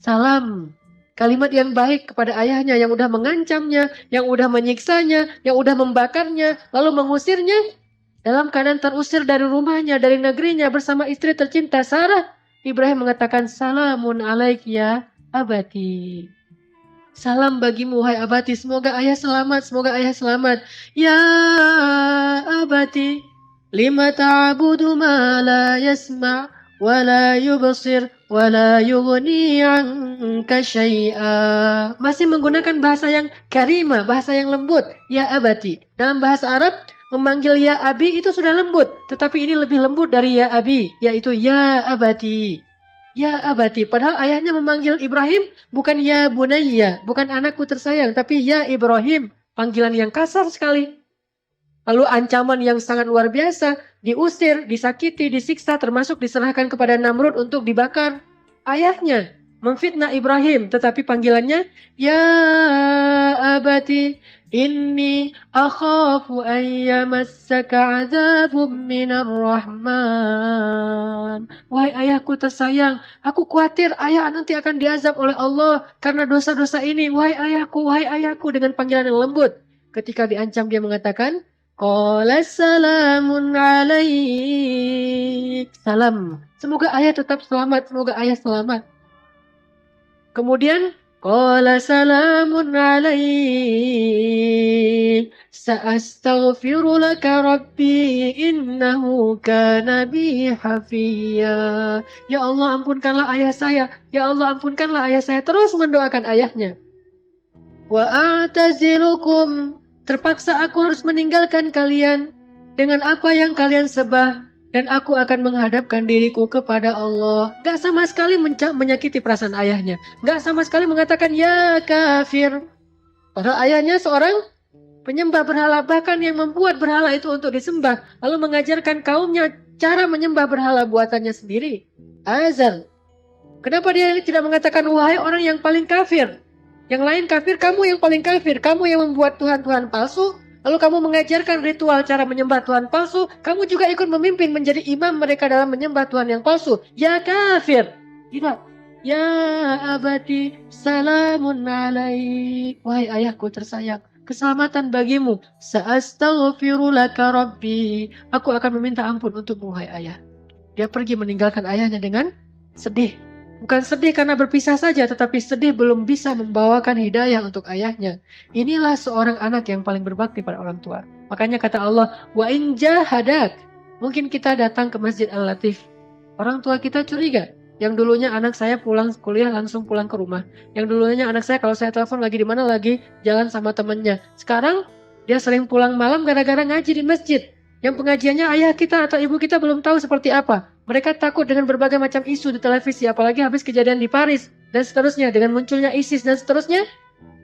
Salam. Kalimat yang baik kepada ayahnya yang udah mengancamnya, yang udah menyiksanya, yang udah membakarnya, lalu mengusirnya. Dalam keadaan terusir dari rumahnya, dari negerinya bersama istri tercinta Sarah. Ibrahim mengatakan, Salamun alaik ya abati. Salam bagimu hai abati, semoga ayah selamat, semoga ayah selamat. Ya abati, lima ta'budu ma la yasma' wa la yubsir wa la yughni anka syai'a. Masih menggunakan bahasa yang karimah, bahasa yang lembut. Ya abati. Dalam bahasa Arab, memanggil ya abi itu sudah lembut. Tetapi ini lebih lembut dari ya abi, yaitu ya abati. Ya abati. Padahal ayahnya memanggil Ibrahim bukan ya bunayya, bukan anakku tersayang, tapi ya Ibrahim. Panggilan yang kasar sekali. Lalu ancaman yang sangat luar biasa, diusir, disakiti, disiksa, termasuk diserahkan kepada Namrud untuk dibakar. Ayahnya memfitnah Ibrahim, tetapi panggilannya, Ya abati, inni akhafu an yamassaka azabun minar rahman. Wahai ayahku tersayang, aku khawatir ayah nanti akan diazab oleh Allah karena dosa-dosa ini. Wahai ayahku, dengan panggilan yang lembut. Ketika diancam dia mengatakan, Qala salamun alaik. Salam. Semoga ayah tetap selamat. Semoga ayah selamat. Kemudian, Qala salamun alaik. Sa'astaghfiru laka rabbi innahu kana bi hafiya. Ya Allah ampunkanlah ayah saya. Ya Allah ampunkanlah ayah saya. Terus mendoakan ayahnya. Wa a'tazilukum. Terpaksa aku harus meninggalkan kalian dengan apa yang kalian sebah dan aku akan menghadapkan diriku kepada Allah. Gak sama sekali menyakiti perasaan ayahnya. Gak sama sekali mengatakan ya kafir. Padahal ayahnya seorang penyembah berhala, bahkan yang membuat berhala itu untuk disembah. Lalu mengajarkan kaumnya cara menyembah berhala buatannya sendiri. Azal. Kenapa dia tidak mengatakan wahai orang yang paling kafir? Yang lain kafir, kamu yang paling kafir. Kamu yang membuat Tuhan-Tuhan palsu. Lalu kamu mengajarkan ritual cara menyembah Tuhan palsu. Kamu juga ikut memimpin menjadi imam mereka dalam menyembah Tuhan yang palsu. Ya kafir. Tidak. Ya abati salamun alaik. Wahai ayahku tersayang, keselamatan bagimu. Sa'astaghfirulaka rabbi. Aku akan meminta ampun untukmu, wahai ayah. Dia pergi meninggalkan ayahnya dengan sedih. Bukan sedih karena berpisah saja, tetapi sedih belum bisa membawakan hidayah untuk ayahnya. Inilah seorang anak yang paling berbakti pada orang tua. Makanya kata Allah, wa in jahadak. Mungkin kita datang ke Masjid Al-Latif. Orang tua kita curiga. Yang dulunya anak saya pulang kuliah langsung pulang ke rumah. Yang dulunya anak saya kalau saya telepon lagi di mana, lagi jalan sama temennya. Sekarang dia sering pulang malam gara-gara ngaji di masjid. Yang pengajiannya ayah kita atau ibu kita belum tahu seperti apa. Mereka takut dengan berbagai macam isu di televisi, apalagi habis kejadian di Paris dan seterusnya, dengan munculnya ISIS dan seterusnya.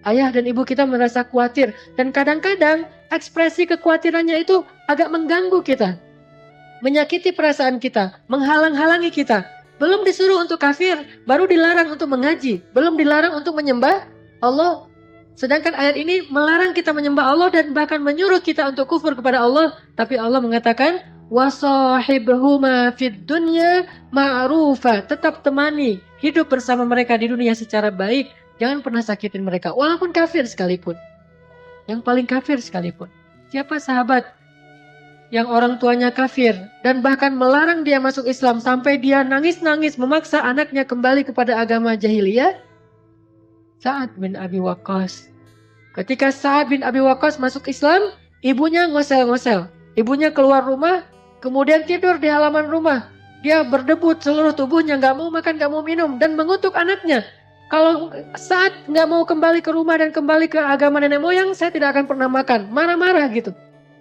Ayah dan ibu kita merasa khawatir, dan kadang-kadang ekspresi kekhawatirannya itu agak mengganggu kita, menyakiti perasaan kita, menghalang-halangi kita. Belum disuruh untuk kafir, baru dilarang untuk mengaji, belum dilarang untuk menyembah Allah. Sedangkan ayat ini melarang kita menyembah Allah dan bahkan menyuruh kita untuk kufur kepada Allah. Tapi Allah mengatakan, wasahibhuma fid dunya ma'rufa. Tetap temani, hidup bersama mereka di dunia secara baik. Jangan pernah sakitin mereka, walaupun kafir sekalipun. Yang paling kafir sekalipun. Siapa sahabat yang orang tuanya kafir dan bahkan melarang dia masuk Islam sampai dia nangis-nangis memaksa anaknya kembali kepada agama jahiliyah? Sa'ad bin Abi Waqqas. Ketika Sa'ad bin Abi Waqqas masuk Islam, ibunya ngosel-ngosel. Ibunya keluar rumah, kemudian tidur di halaman rumah. Dia berdebut seluruh tubuhnya, gak mau makan, gak mau minum, dan mengutuk anaknya. Kalau Sa'ad gak mau kembali ke rumah dan kembali ke agama nenek moyang, saya tidak akan pernah makan. Marah-marah gitu.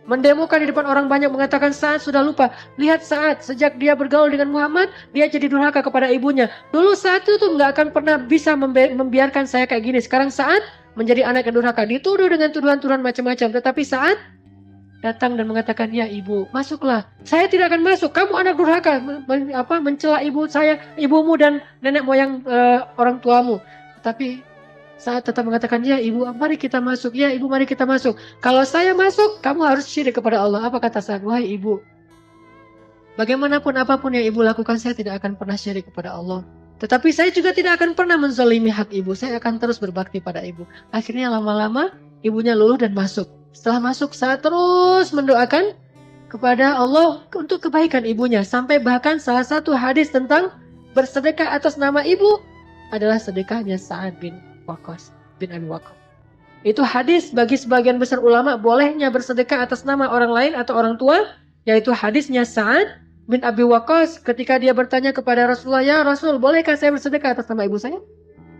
Mendemokan di depan orang banyak, mengatakan Sa'ad sudah lupa. Lihat Sa'ad, sejak dia bergaul dengan Muhammad, dia jadi durhaka kepada ibunya. Dulu Sa'ad itu nggak akan pernah bisa membiarkan saya kayak gini. Sekarang Sa'ad menjadi anak yang durhaka. Dituduh dengan tuduhan-tuduhan macam-macam. Tetapi Sa'ad datang dan mengatakan, ya ibu, masuklah. Saya tidak akan masuk. Kamu anak durhaka, mencela ibu saya, ibumu dan nenek moyang orang tuamu. Tapi Sa'ad tetap mengatakan, ya ibu, mari kita masuk. Ya ibu, mari kita masuk. Kalau saya masuk, kamu harus syirik kepada Allah. Apa kata Sa'ad? Wahai ibu, bagaimanapun apapun yang ibu lakukan, saya tidak akan pernah syirik kepada Allah. Tetapi saya juga tidak akan pernah menzalimi hak ibu. Saya akan terus berbakti pada ibu. Akhirnya lama-lama ibunya luluh dan masuk. Setelah masuk, Sa'ad terus mendoakan kepada Allah untuk kebaikan ibunya. Sampai bahkan salah satu hadis tentang bersedekah atas nama ibu adalah sedekahnya Sa'ad bin Abi Waqqas. Itu hadis bagi sebagian besar ulama bolehnya bersedekah atas nama orang lain atau orang tua, yaitu hadisnya Sa'ad bin Abi Waqqas ketika dia bertanya kepada Rasulullah, ya Rasul, bolehkah saya bersedekah atas nama ibu saya?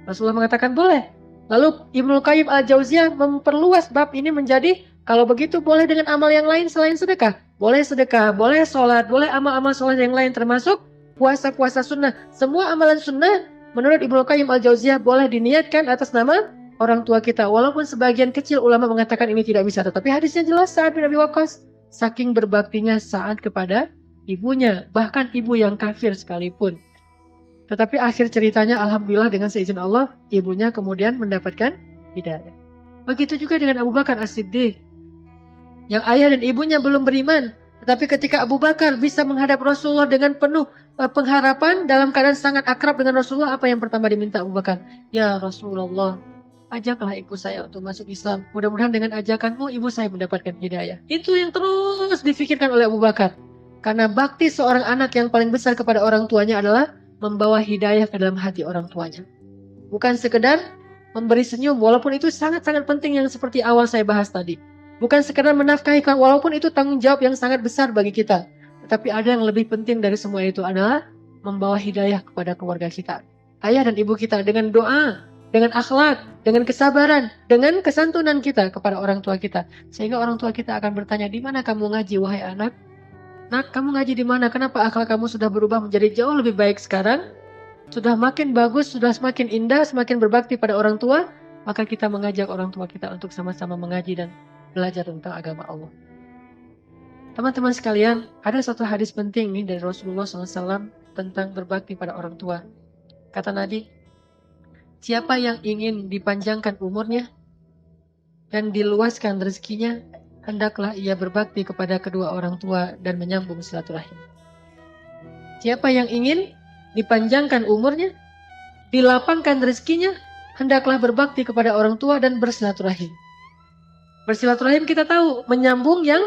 Rasulullah mengatakan boleh. Lalu Ibnu Qayyim Al-Jauziyah memperluas bab ini menjadi, kalau begitu boleh dengan amal yang lain selain sedekah. Boleh sedekah, boleh sholat, boleh amal-amal sholat yang lain termasuk puasa-puasa sunnah. Semua amalan sunnah menurut Ibnu Qayyim Al-Jauziyah boleh diniatkan atas nama orang tua kita. Walaupun sebagian kecil ulama mengatakan ini tidak bisa. Tetapi hadisnya jelas, Sa'ad bin Abi Waqqas saking berbaktinya Sa'ad kepada ibunya. Bahkan ibu yang kafir sekalipun. Tetapi akhir ceritanya alhamdulillah dengan seizin Allah, ibunya kemudian mendapatkan hidayah. Begitu juga dengan Abu Bakar As-Siddiq. Yang ayah dan ibunya belum beriman. Tetapi ketika Abu Bakar bisa menghadap Rasulullah dengan penuh pengharapan, dalam keadaan sangat akrab dengan Rasulullah, apa yang pertama diminta Abu Bakar? Ya Rasulullah, ajaklah ibu saya untuk masuk Islam. Mudah-mudahan dengan ajakanmu ibu saya mendapatkan hidayah. Itu yang terus difikirkan oleh Abu Bakar. Karena bakti seorang anak yang paling besar kepada orang tuanya adalah membawa hidayah ke dalam hati orang tuanya. Bukan sekedar memberi senyum, walaupun itu sangat-sangat penting yang seperti awal saya bahas tadi. Bukan sekedar menafkahi, walaupun itu tanggung jawab yang sangat besar bagi kita. Tetapi ada yang lebih penting dari semua itu adalah membawa hidayah kepada keluarga kita. Ayah dan ibu kita dengan doa, dengan akhlak, dengan kesabaran, dengan kesantunan kita kepada orang tua kita. Sehingga orang tua kita akan bertanya, di mana kamu ngaji wahai anak? Nak, kamu ngaji di mana? Kenapa akhlak kamu sudah berubah menjadi jauh lebih baik sekarang? Sudah makin bagus, sudah semakin indah, semakin berbakti pada orang tua. Maka kita mengajak orang tua kita untuk sama-sama mengaji dan belajar tentang agama Allah. Teman-teman sekalian, ada satu hadis penting nih dari Rasulullah SAW tentang berbakti pada orang tua. Kata Nabi, siapa yang ingin dipanjangkan umurnya dan diluaskan rezekinya, hendaklah ia berbakti kepada kedua orang tua dan menyambung silaturahim. Siapa yang ingin dipanjangkan umurnya, dilapangkan rezekinya, hendaklah berbakti kepada orang tua dan bersilaturahim. Bersilaturahim kita tahu, menyambung yang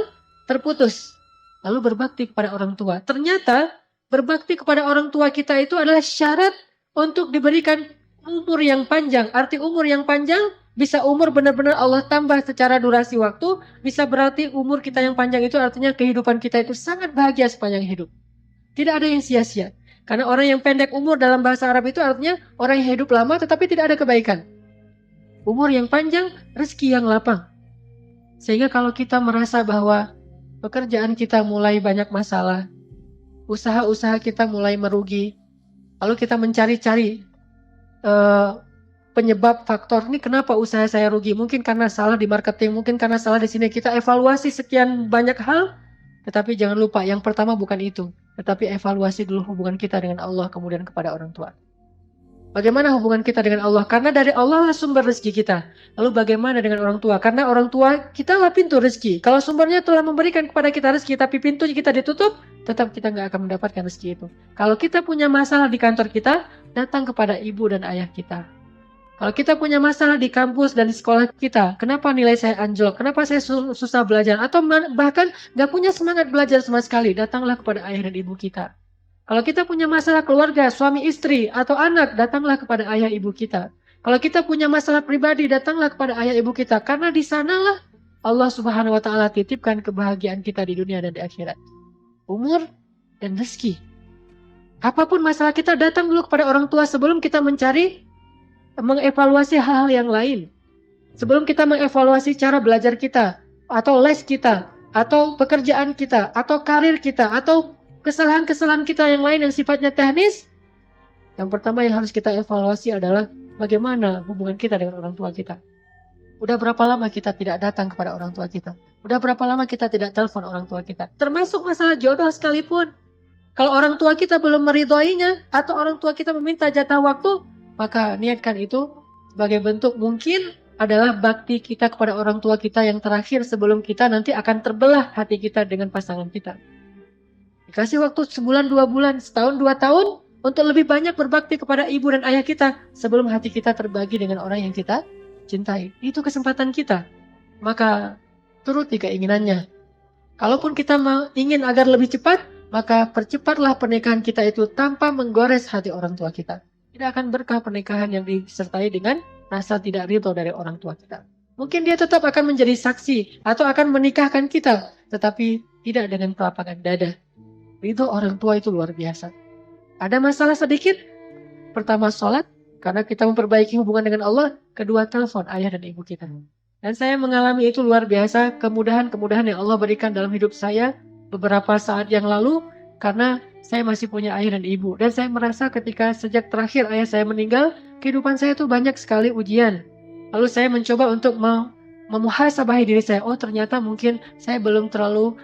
terputus. Lalu berbakti kepada orang tua. Ternyata berbakti kepada orang tua kita itu adalah syarat untuk diberikan umur yang panjang. Arti umur yang panjang bisa umur benar-benar Allah tambah secara durasi waktu. Bisa berarti umur kita yang panjang itu artinya kehidupan kita itu sangat bahagia sepanjang hidup. Tidak ada yang sia-sia. Karena orang yang pendek umur dalam bahasa Arab itu artinya orang yang hidup lama tetapi tidak ada kebaikan. Umur yang panjang, rezeki yang lapang. Sehingga kalau kita merasa bahwa pekerjaan kita mulai banyak masalah, usaha-usaha kita mulai merugi, lalu kita mencari-cari penyebab faktor ini kenapa usaha saya rugi. Mungkin karena salah di marketing, mungkin karena salah di sini. Kita evaluasi sekian banyak hal, tetapi jangan lupa yang pertama bukan itu. Tetapi evaluasi dulu hubungan kita dengan Allah, kemudian kepada orang tua. Bagaimana hubungan kita dengan Allah? Karena dari Allah lah sumber rezeki kita. Lalu bagaimana dengan orang tua? Karena orang tua kita lah pintu rezeki. Kalau sumbernya telah memberikan kepada kita rezeki, tapi pintunya kita ditutup, tetap kita nggak akan mendapatkan rezeki itu. Kalau kita punya masalah di kantor kita, datang kepada ibu dan ayah kita. Kalau kita punya masalah di kampus dan di sekolah kita, kenapa nilai saya anjlok? Kenapa saya susah belajar? Atau bahkan nggak punya semangat belajar sama sekali, datanglah kepada ayah dan ibu kita. Kalau kita punya masalah keluarga, suami istri, atau anak, datanglah kepada ayah ibu kita. Kalau kita punya masalah pribadi, datanglah kepada ayah ibu kita. Karena di sanalah Allah Subhanahu wa Ta'ala titipkan kebahagiaan kita di dunia dan di akhirat. Umur dan rezeki. Apapun masalah kita, datang dulu kepada orang tua sebelum kita mengevaluasi hal-hal yang lain. Sebelum kita mengevaluasi cara belajar kita, atau les kita, atau pekerjaan kita, atau karir kita, atau kesalahan-kesalahan kita yang lain yang sifatnya teknis, yang pertama yang harus kita evaluasi adalah bagaimana hubungan kita dengan orang tua kita. Udah berapa lama kita tidak datang kepada orang tua kita? Udah berapa lama kita tidak telepon orang tua kita? Termasuk masalah jodoh sekalipun. Kalau orang tua kita belum meridhoinya, atau orang tua kita meminta jatah waktu, maka niatkan itu sebagai bentuk mungkin adalah bakti kita kepada orang tua kita yang terakhir sebelum kita nanti akan terbelah hati kita dengan pasangan kita. Dikasih waktu sebulan, 2 bulan, setahun, 2 tahun untuk lebih banyak berbakti kepada ibu dan ayah kita sebelum hati kita terbagi dengan orang yang kita cintai. Itu kesempatan kita. Maka turuti keinginannya. Kalaupun kita ingin agar lebih cepat, maka percepatlah pernikahan kita itu tanpa menggores hati orang tua kita. Tidak akan berkah pernikahan yang disertai dengan rasa tidak ridho dari orang tua kita. Mungkin dia tetap akan menjadi saksi atau akan menikahkan kita, tetapi tidak dengan kelapangan dada. Ridho orang tua itu luar biasa. Ada masalah sedikit, pertama sholat, karena kita memperbaiki hubungan dengan Allah. Kedua, telepon ayah dan ibu kita. Dan saya mengalami itu luar biasa, kemudahan-kemudahan yang Allah berikan dalam hidup saya beberapa saat yang lalu, karena saya masih punya ayah dan ibu. Dan saya merasa ketika sejak terakhir ayah saya meninggal, kehidupan saya itu banyak sekali ujian. Lalu saya mencoba untuk memuhasabahi diri saya. Oh, ternyata mungkin saya belum terlalu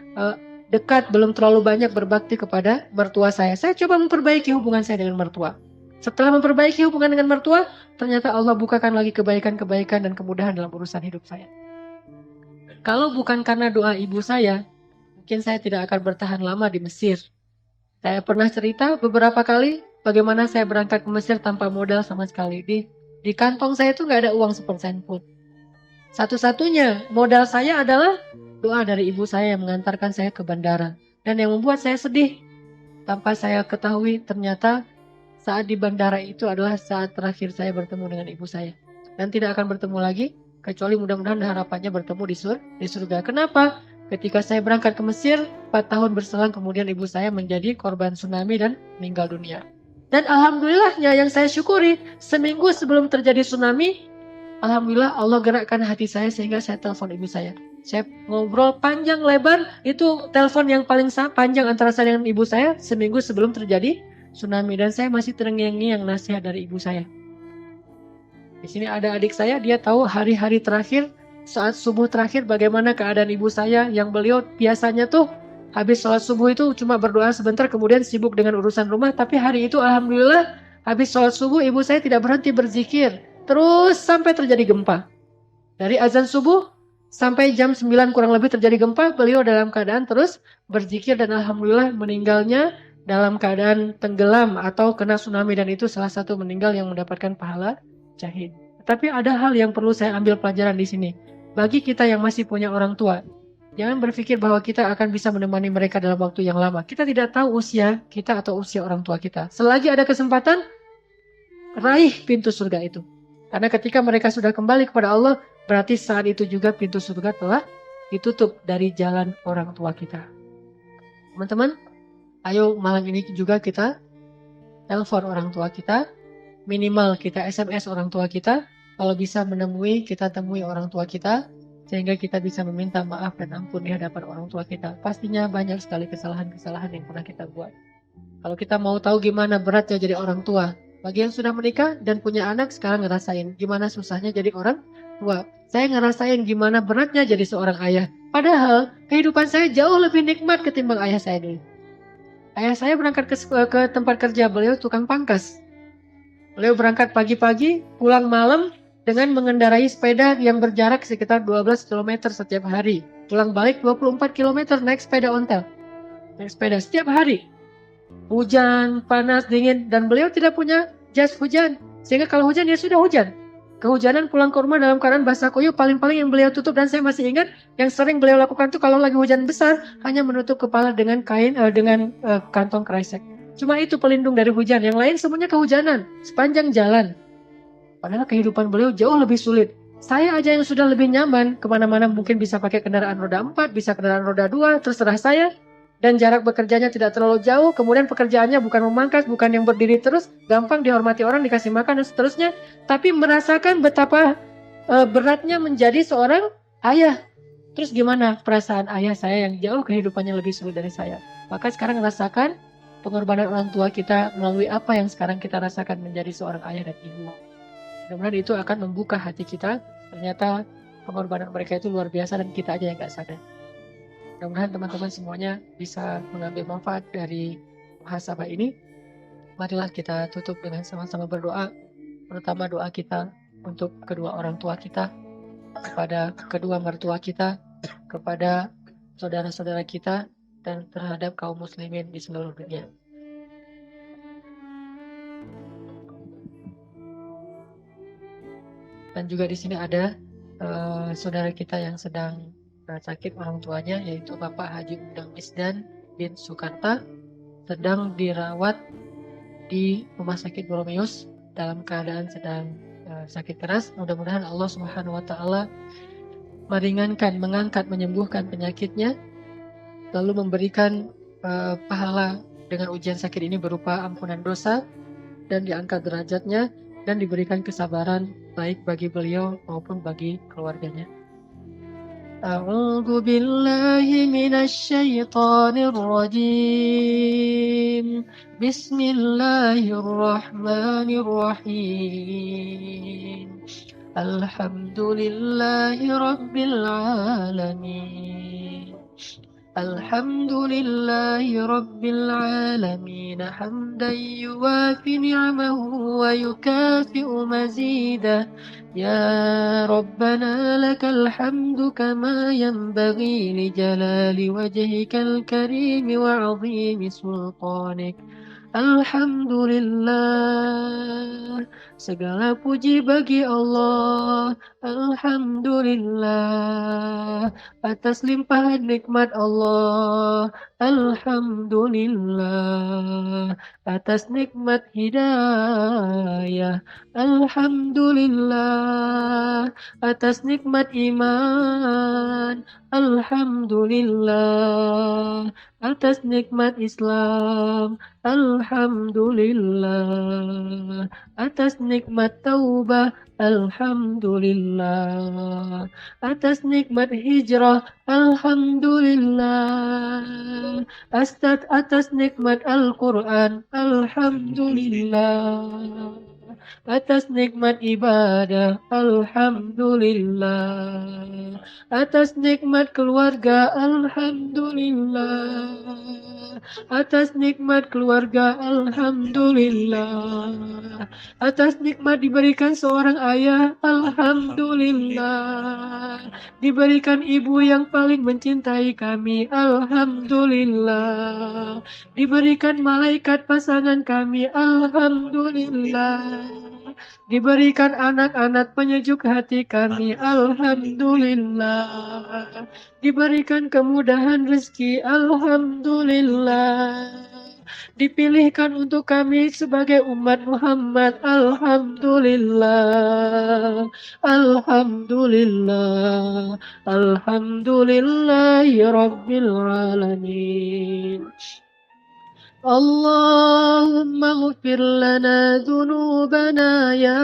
dekat, belum terlalu banyak berbakti kepada mertua saya. Saya coba memperbaiki hubungan saya dengan mertua. Setelah memperbaiki hubungan dengan mertua, ternyata Allah bukakan lagi kebaikan-kebaikan dan kemudahan dalam urusan hidup saya. Kalau bukan karena doa ibu saya, mungkin saya tidak akan bertahan lama di Mesir. Saya pernah cerita beberapa kali bagaimana saya berangkat ke Mesir tanpa modal sama sekali. Di kantong saya itu nggak ada uang sepersen pun. Satu-satunya modal saya adalah doa dari ibu saya yang mengantarkan saya ke bandara. Dan yang membuat saya sedih, tanpa saya ketahui ternyata saat di bandara itu adalah saat terakhir saya bertemu dengan ibu saya. Dan tidak akan bertemu lagi, kecuali mudah-mudahan harapannya bertemu di surga. Kenapa? Ketika saya berangkat ke Mesir, 4 tahun berselang kemudian ibu saya menjadi korban tsunami dan meninggal dunia. Dan alhamdulillahnya yang saya syukuri, seminggu sebelum terjadi tsunami, alhamdulillah Allah gerakkan hati saya sehingga saya telepon ibu saya. Saya ngobrol panjang lebar, itu telepon yang paling panjang antara saya dengan ibu saya seminggu sebelum terjadi tsunami. Dan saya masih terngiang-ngiang nasihat dari ibu saya. Di sini ada adik saya, dia tahu hari-hari terakhir, saat subuh terakhir bagaimana keadaan ibu saya yang beliau biasanya tuh habis sholat subuh itu cuma berdoa sebentar kemudian sibuk dengan urusan rumah. Tapi hari itu alhamdulillah habis sholat subuh ibu saya tidak berhenti berzikir. Terus sampai terjadi gempa. Dari azan subuh sampai jam 9 kurang lebih terjadi gempa, beliau dalam keadaan terus berzikir dan alhamdulillah meninggalnya dalam keadaan tenggelam atau kena tsunami, dan itu salah satu meninggal yang mendapatkan pahala syahid. Tapi ada hal yang perlu saya ambil pelajaran di sini. Bagi kita yang masih punya orang tua, jangan berpikir bahwa kita akan bisa menemani mereka dalam waktu yang lama. Kita tidak tahu usia kita atau usia orang tua kita. Selagi ada kesempatan, raih pintu surga itu. Karena ketika mereka sudah kembali kepada Allah, berarti saat itu juga pintu surga telah ditutup dari jalan orang tua kita. Teman-teman, ayo malam ini juga kita telepon orang tua kita, minimal kita SMS orang tua kita. Kalau bisa menemui, kita temui orang tua kita, sehingga kita bisa meminta maaf dan ampun di hadapan orang tua kita. Pastinya banyak sekali kesalahan-kesalahan yang pernah kita buat. Kalau kita mau tahu gimana beratnya jadi orang tua, bagi yang sudah menikah dan punya anak sekarang ngerasain gimana susahnya jadi orang tua. Saya ngerasain gimana beratnya jadi seorang ayah. Padahal kehidupan saya jauh lebih nikmat ketimbang ayah saya dulu. Ayah saya berangkat ke tempat kerja, beliau tukang pangkas. Beliau berangkat pagi-pagi, pulang malam dengan mengendarai sepeda yang berjarak sekitar 12 km setiap hari. Pulang balik 24 km naik sepeda ontel. Naik sepeda setiap hari. Hujan, panas, dingin, dan beliau tidak punya jas hujan. Sehingga kalau hujan ya sudah hujan. Kehujanan pulang ke rumah dalam keadaan basah kuyup, paling-paling yang beliau tutup, dan saya masih ingat yang sering beliau lakukan itu kalau lagi hujan besar hanya menutup kepala dengan kain dengan kantong kresek. Cuma itu pelindung dari hujan, yang lain semuanya kehujanan sepanjang jalan. Padahal kehidupan beliau jauh lebih sulit. Saya aja yang sudah lebih nyaman, kemana-mana mungkin bisa pakai kendaraan roda 4, bisa kendaraan roda 2, terserah saya. Dan jarak bekerjanya tidak terlalu jauh, kemudian pekerjaannya bukan memangkas, bukan yang berdiri terus, gampang dihormati orang, dikasih makan dan seterusnya. Tapi merasakan betapa beratnya menjadi seorang ayah. Terus gimana perasaan ayah saya yang jauh kehidupannya lebih sulit dari saya? Maka sekarang rasakan pengorbanan orang tua kita melalui apa yang sekarang kita rasakan menjadi seorang ayah dan ibu. Mudah-mudahan itu akan membuka hati kita. Ternyata pengorbanan mereka itu luar biasa dan kita aja yang gak sadar. Mudah-mudahan teman-teman semuanya bisa mengambil manfaat dari muhasabah ini. Marilah kita tutup dengan sama-sama berdoa. Pertama doa kita untuk kedua orang tua kita, kepada kedua mertua kita, kepada saudara-saudara kita, dan terhadap kaum muslimin di seluruh dunia. Dan juga di sini ada saudara kita yang sedang sakit orang tuanya, yaitu Bapak Haji Undang Misdan bin Sukarta, sedang dirawat di Rumah Sakit Boromeus dalam keadaan sedang sakit keras. Mudah-mudahan Allah Subhanahu wa taala meringankan, mengangkat, menyembuhkan penyakitnya, lalu memberikan pahala dengan ujian sakit ini berupa ampunan dosa dan diangkat derajatnya dan diberikan kesabaran baik bagi beliau maupun bagi keluarganya. A'udzu billahi minasy syaithanir rajim. Bismillahirrahmanirrahim. Alhamdulillahi rabbil alamin. Alhamdulillahi rabbil alamin hamdan yuwafi ni'amahu wa yukafi'u mazidah. Ya Rabbana lakal hamdu kama yanbaghi li jalali wajhikal karim wa 'azimi sultanik. Alhamdulillah, segala puji bagi Allah. Alhamdulillah, atas limpahan nikmat Allah. Alhamdulillah, atas nikmat hidayah. Alhamdulillah, atas nikmat iman. Alhamdulillah, atas nikmat Islam. Alhamdulillah, atas nikmat taubah. Alhamdulillah, atas nikmat hijrah. Alhamdulillah, atas nikmat Al-Quran. Alhamdulillah, Atas nikmat ibadah, alhamdulillah. Atas nikmat keluarga, alhamdulillah. Atas nikmat keluarga, alhamdulillah. Atas nikmat diberikan seorang ayah, alhamdulillah. Diberikan ibu yang paling mencintai kami, alhamdulillah. Diberikan malaikat pasangan kami, alhamdulillah. Diberikan anak-anak penyejuk hati kami, alhamdulillah. Diberikan kemudahan rezeki, alhamdulillah. Dipilihkan untuk kami sebagai umat Muhammad, alhamdulillah. Alhamdulillah. Alhamdulillahi rabbil alamin. اللهم اغفر لنا ذنوبنا يا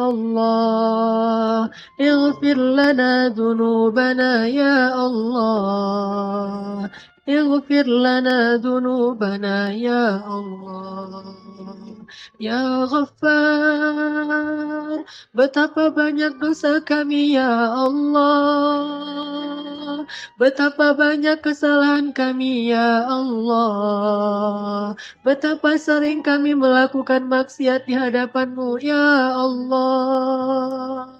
الله اغفر لنا ذنوبنا يا الله اغفر لنا ذنوبنا يا الله Ya Ghaffar, betapa banyak dosa kami ya Allah, betapa banyak kesalahan kami ya Allah, betapa sering kami melakukan maksiat di hadapan-Mu ya Allah.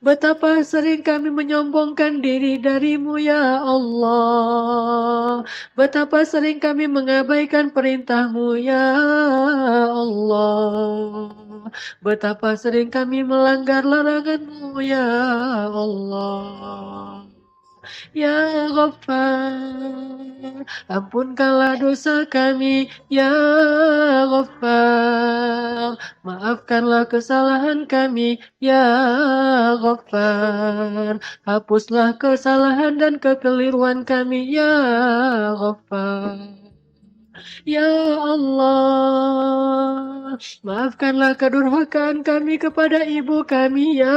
Betapa sering kami menyombongkan diri dari-Mu ya Allah. Betapa sering kami mengabaikan perintah-Mu ya Allah. Betapa sering kami melanggar larangan-Mu ya Allah. Ya Ghaffar, ampunkanlah dosa kami, Ya Ghaffar. Maafkanlah kesalahan kami, Ya Ghaffar. Hapuslah kesalahan dan kekeliruan kami, Ya Ghaffar. Ya Allah, maafkanlah kedurhakaan kami kepada ibu kami, Ya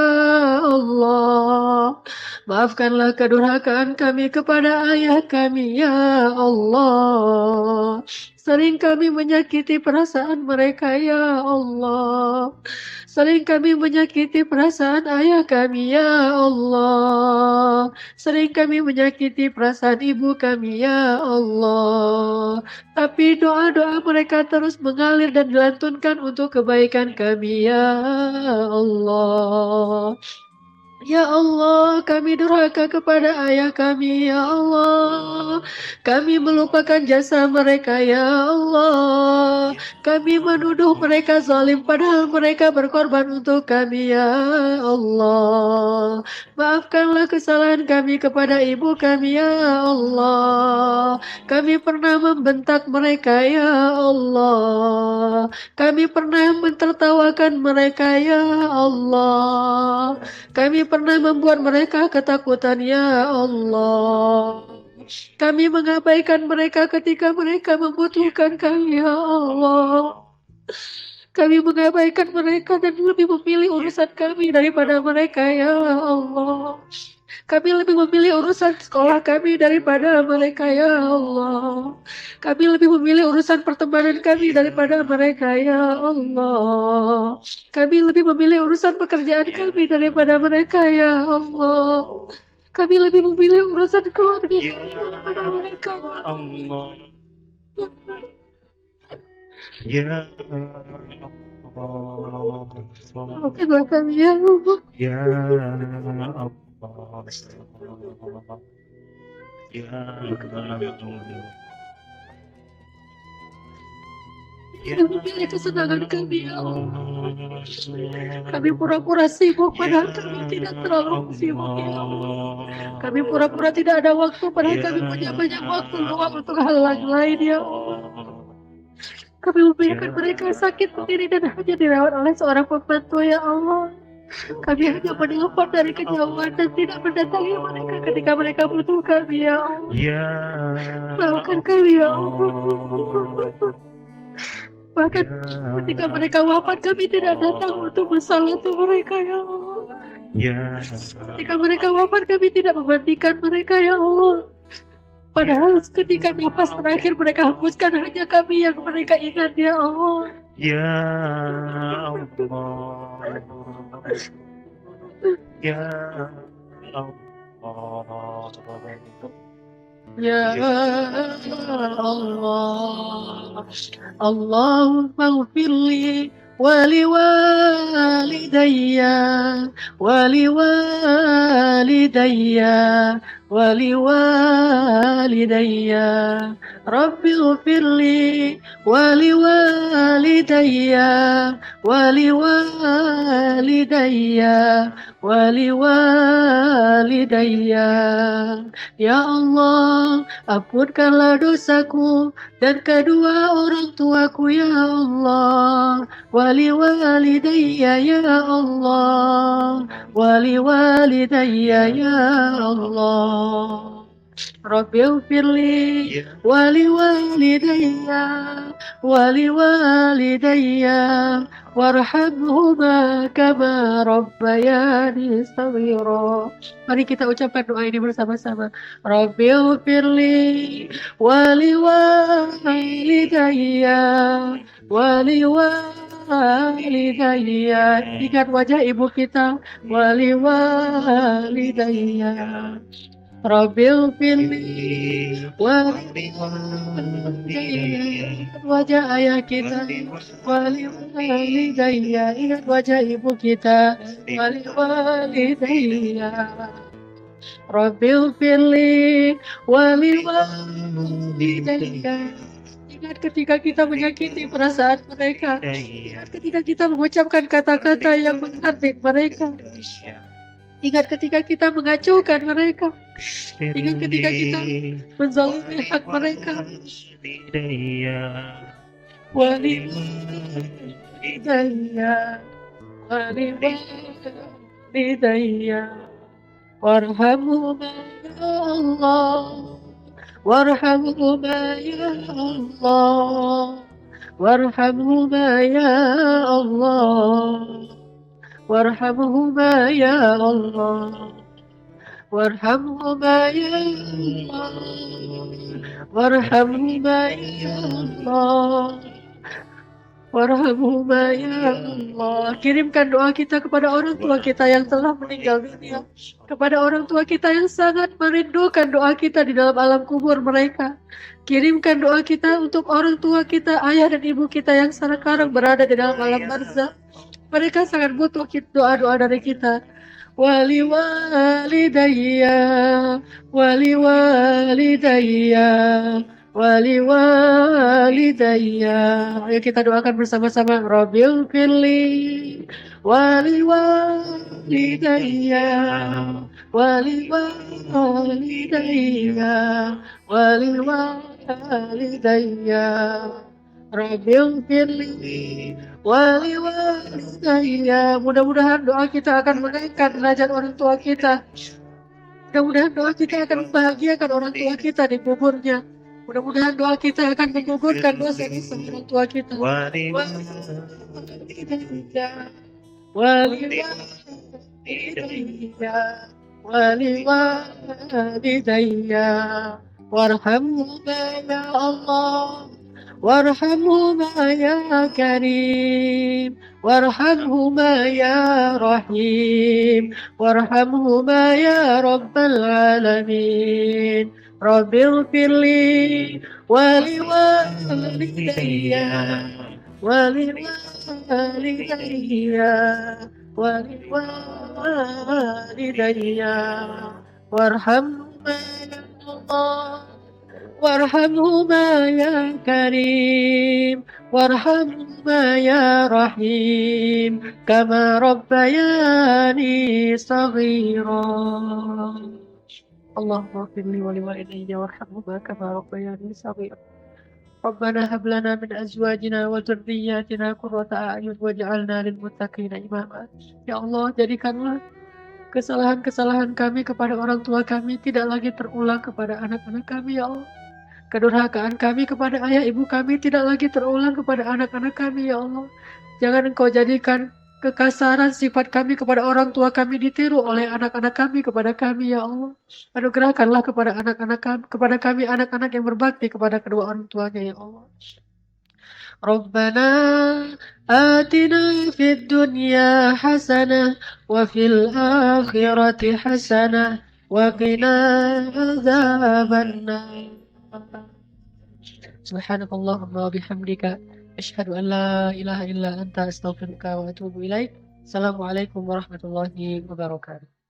Allah. Maafkanlah kedurhakaan kami kepada ayah kami, Ya Allah. Sering kami menyakiti perasaan mereka, Ya Allah. Sering kami menyakiti perasaan ayah kami, Ya Allah. Sering kami menyakiti perasaan ibu kami, Ya Allah. Tapi doa-doa mereka terus mengalir dan dilantunkan untuk kebaikan kami, Ya Allah. Ya Allah, kami durhaka kepada ayah kami, Ya Allah. Kami melupakan jasa mereka, Ya Allah. Kami menuduh mereka zalim, padahal mereka berkorban untuk kami, Ya Allah. Maafkanlah kesalahan kami kepada ibu kami, Ya Allah. Kami pernah membentak mereka, Ya Allah. Kami pernah mentertawakan mereka, Ya Allah. Kami pernah membuat mereka ketakutan, Ya Allah. Kami mengabaikan mereka ketika mereka membutuhkan kami, Ya Allah. Kami mengabaikan mereka dan lebih memilih urusan kami daripada mereka, Ya Allah. Kami lebih memilih urusan sekolah kami daripada mereka, Ya Allah. Kami lebih memilih urusan pertemanan kami daripada mereka, Ya Allah. Kami lebih memilih urusan pekerjaan kami daripada mereka, Ya Allah. Kami lebih memilih urusan keluarga kami daripada mereka, Ya Allah. Ya Allah. Maafkanlah kami, Ya Allah. Ya Allah. Ya Allah. Kami memilih kesenangan kami, Ya Allah. Kami pura-pura sibuk padahal kami tidak terlalu sibuk, Ya Allah. Kami pura-pura tidak ada waktu padahal kami punya banyak waktu luang untuk hal lain, Ya Allah. Kami membiarkan mereka sakit sendiri dan hanya dirawat oleh seorang pembantu, Ya Allah. Kami hanya menelpon dari kejauhan dan tidak mendatangi mereka ketika mereka butuh kami, Ya Allah. Ya Maafkan kami, Ya Allah. Bahkan ketika mereka wafat kami tidak datang untuk mensalati mereka, Ya Allah. Ya Ketika mereka wafat kami tidak memandikan mereka, Ya Allah. Padahal ketika nafas terakhir mereka hembuskan hanya kami yang mereka ingat, Ya Allah. Ya Allah, ya Allah, Ya Allah, Allahumma ighfirli waliwalidayya waliwalidayya waliwalidayya Rabbi ighfirli waliwalidayya waliwalidayya waliwalidayya Ya Allah, ampunkanlah dosaku dan kedua orang tuaku ya Allah. Wali walidayya ya Allah. Wali walidayya ya Allah. Rabbi ighfirli ya wali walidayya wali walidayya warhamhuma kama rabbayani shaghira. Mari kita ucapkan doa ini bersama-sama. Rabbi ighfirli wali walidayya wali walidayya. Ingat wajah ibu kita. Wali walidayya. Rabbi ighfirli ingat wajah ayah kita. Wali walidayya. Ingat wajah ibu kita. Wali walidayya. Rabbi ighfirli wali walidayya. Ingat ketika kita menyakiti perasaan mereka. Ingat ketika kita mengucapkan kata-kata yang menghardik mereka. Ingat ketika kita mengacaukan mereka. Ingat ketika kita menzalimi hak mereka. Wali walidayya wali walidayya warhamhuma ya Allah warhamhuma ya Allah warhamhuma ya Allah warhamhuma ya Allah warhamhuma ya Allah warhamhuma ya Allah warhamhuma ya Allah. Kirimkan doa kita kepada orang tua kita yang telah meninggal dunia, kepada orang tua kita yang sangat merindukan doa kita di dalam alam kubur mereka. Kirimkan doa kita untuk orang tua kita, ayah dan ibu kita yang sekarang berada di dalam alam barzakh. Mereka sangat butuh doa-doa dari kita. Wali walidayya wali walidayya wali walidayya. Ayo kita doakan bersama-sama. Rabbil firli wali walidayya wali walidayya wali walidayya Rabbil firli wali walidayya. Mudah-mudahan doa kita akan menaikkan derajat orang tua kita. Mudah-mudahan doa kita akan membahagiakan orang tua kita di kuburnya. Mudah-mudahan doa kita akan menggugurkan dosa-dosa orang tua kita. Wali walidayya wali walidayya wali walidayya warhamhuma ya Allah warhamhuma ya Karim warhamhuma ya Rahim warhamhuma ya Rabbal Alamin Rabbil firli wali walidayya wali walidayya wali walidayya warhamhuma ya Allah warhamhuma ya Karim warhamhuma ya Rahim kama rabbayani saghira. Allahumma firli wa liwalidayya warhamhuma kama rabbayani saghira. Rabbana hab lana min azwajina wa dzurriyyatina qurrata a'yun waj'alna lil muttaqina imama. Ya Allah, jadikanlah kesalahan-kesalahan kami kepada orang tua kami tidak lagi terulang kepada anak-anak kami ya Allah. Kedurhakaan kami kepada ayah ibu kami tidak lagi terulang kepada anak-anak kami ya Allah. Jangan Engkau jadikan kekasaran sifat kami kepada orang tua kami ditiru oleh anak-anak kami kepada kami ya Allah. Anugerahkanlah kepada anak-anak kami, kepada kami anak-anak yang berbakti kepada kedua orang tuanya ya Allah. ربنا آتنا في الدنيا حسنة وفي الآخرة حسنة وقنا عذاب النار. سبحانك اللهم وبحمدك أشهد أن لا إله إلا أنت أستغفرك وأتوب إليك. Assalamualaikum warahmatullahi wabarakatuh.